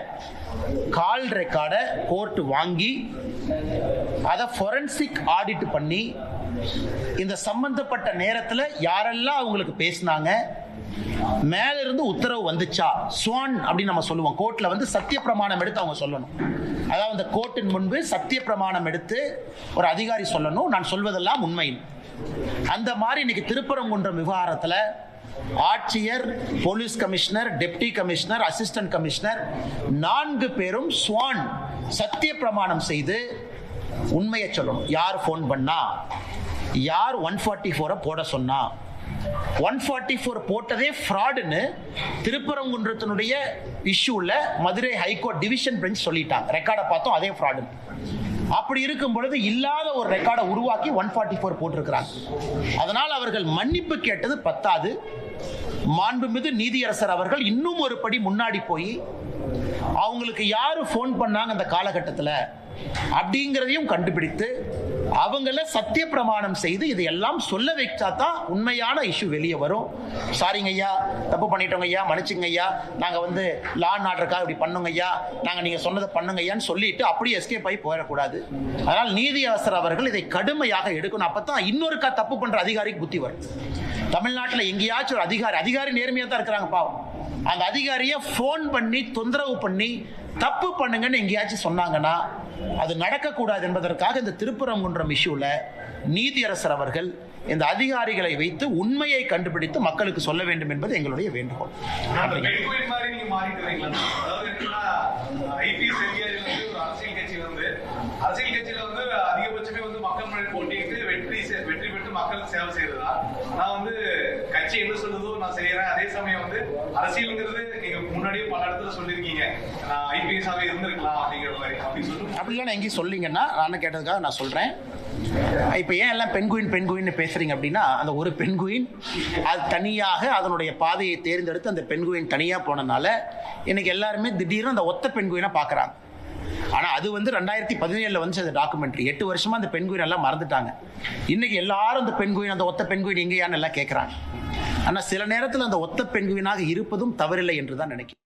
கால் ரெக்கார்டை கோர்ட் வாங்கி அதை ஃபோரன்சிக் ஆடிட் பண்ணி இந்த சம்பந்தப்பட்ட நேரத்தில் யாரெல்லாம் அவங்களுக்கு பேசினாங்க, மேல இருந்து உத்தரவு வந்துச்சா, ஸ்வான் அப்படின்னு நம்ம சொல்லுவோம். கோர்ட்ல வந்து சத்திய பிரமாணம் எடுத்து அவங்க சொல்லணும். அதாவது அந்த கோர்ட்டின் முன்பு சத்திய பிரமாணம் எடுத்து ஒரு அதிகாரி சொல்லணும், நான் சொல்வதெல்லாம் உண்மை. அந்த மாதிரி இன்னைக்கு திருப்பரங்குன்றம் விவகாரத்துல ஆட்சியர், police commissioner, deputy commissioner, assistant commissioner 4 பேரும் ஸ்வான் சத்திய பிரமாணம் செய்து உண்மையை சொல்லணும். யார் போன் பண்ணா, யார் 144 போட சொன்னா, 144 போட்டதே ஃப்ராடுன்னு திருப்பரங்குன்றத்தினுடைய இஷ்யூல மதுரை ஹைகோர்ட் டிவிஷன் பெஞ்ச் சொல்லிட்டாங்க. ரெக்கார்டை பார்த்தோம், அதே ஃப்ராடு. அப்படி இருக்கும் பொழுது இல்லாத ஒரு ரெக்கார்டை உருவாக்கி 144 போட்டிருக்கிறாங்க. அதனால் அவர்கள் மன்னிப்பு கேட்டது பத்தாது, மாண்புமிகு நீதியரசர் அவர்கள் இன்னும் ஒரு படி முன்னாடி போய் அவங்களுக்கு யாரு போன் பண்ணாங்க அந்த காலகட்டத்தில் அப்படிங்கிறதையும் கண்டுபிடித்து அவங்கள சத்திய பிரமாணம் செய்து இதையெல்லாம் சொல்ல வைச்சாதான் உண்மையான இஷ்யூ வெளியே வரும். சாரிங்க ஐயா, தப்பு பண்ணிட்டோங்க ஐயா, மன்னிச்சுங்க ஐயா, நாங்க வந்து லா அண்ட் ஆர்டருக்காக இப்படி பண்ணுங்க ஐயா, நாங்க நீங்க சொன்னதை பண்ணுங்க ஐயான்னு சொல்லிட்டு அப்படியே எஸ்கேப் ஆகி போயிடக்கூடாது. அதனால் நீதியரசர் அவர்கள் இதை கடுமையாக எடுக்கணும். அப்பதான் இன்னொருக்கா தப்பு பண்ற அதிகாரிக்கு புத்தி வரும். தமிழ்நாட்டில் எங்கேயாச்சும் ஒரு அதிகாரி நேர்மையா தான் இருக்கிறாங்க பாவம், அந்த அதிகாரியை போன் பண்ணி தொந்தரவு பண்ணி தப்பு பண்ணுங்கன்னு எங்கேயாச்சும் சொன்னாங்கன்னா அது நடக்கக்கூடாது என்பதற்காக இந்த திருப்பரங்குன்றம் இஷ்யூல நீதியரசர் அவர்கள் இந்த அதிகாரிகளை வைத்து உண்மையை கண்டுபிடித்து மக்களுக்கு சொல்ல வேண்டும் என்பது எங்களுடைய வேண்டுகோள். அரசியல் கட்சியில வந்து அதிகபட்சமே வந்து மக்கள் முன்னாடி போட்டிட்டு வெற்றி பெற்று மக்களுக்கு சேவை செய்யறதா, நான் வந்து கட்சி என்ன சொல்றதோ நான் செய்யறேன். அதே சமயம் வந்து அரசியல்ங்கிறது நீங்க முன்னாடியே பல இடத்துல சொல்லியிருக்கீங்க, நான் ஐபிஎஸ் ஆவே இருந்திருக்கலாம் அப்படிங்கிற மாதிரி அப்படி சொல்லி அப்படிலாம் எங்கேயும் சொல்லிங்கன்னா நான் கேட்டதுக்காக நான் சொல்றேன். இப்போ ஏன் எல்லாம் பெண்குயின் பேசுறீங்க அப்படின்னா, அந்த ஒரு பெண்குயின் அது தனியாக அதனுடைய பாதையை தேர்ந்தெடுத்து அந்த பெண்குயின் தனியாக போனதுனால இன்னைக்கு எல்லாருமே திடீர்னு அந்த ஒத்த பெண்குயினை பார்க்குறாங்க. ஆனால் அது வந்து 2017 வந்து அந்த டாக்குமெண்ட்ரி 8 வருஷமா அந்த பெண்குயின் எல்லாம் மறந்துட்டாங்க. இன்னைக்கு எல்லாரும் அந்த பெண்குயின், அந்த ஒத்த பெண்குயின் எங்கேயான்னு எல்லாம் கேட்குறாங்க. ஆனால் சில நேரத்தில் அந்த ஒத்த பெண்குயினாக இருப்பதும் தவறில்லை என்று தான் நினைக்கிறேன்.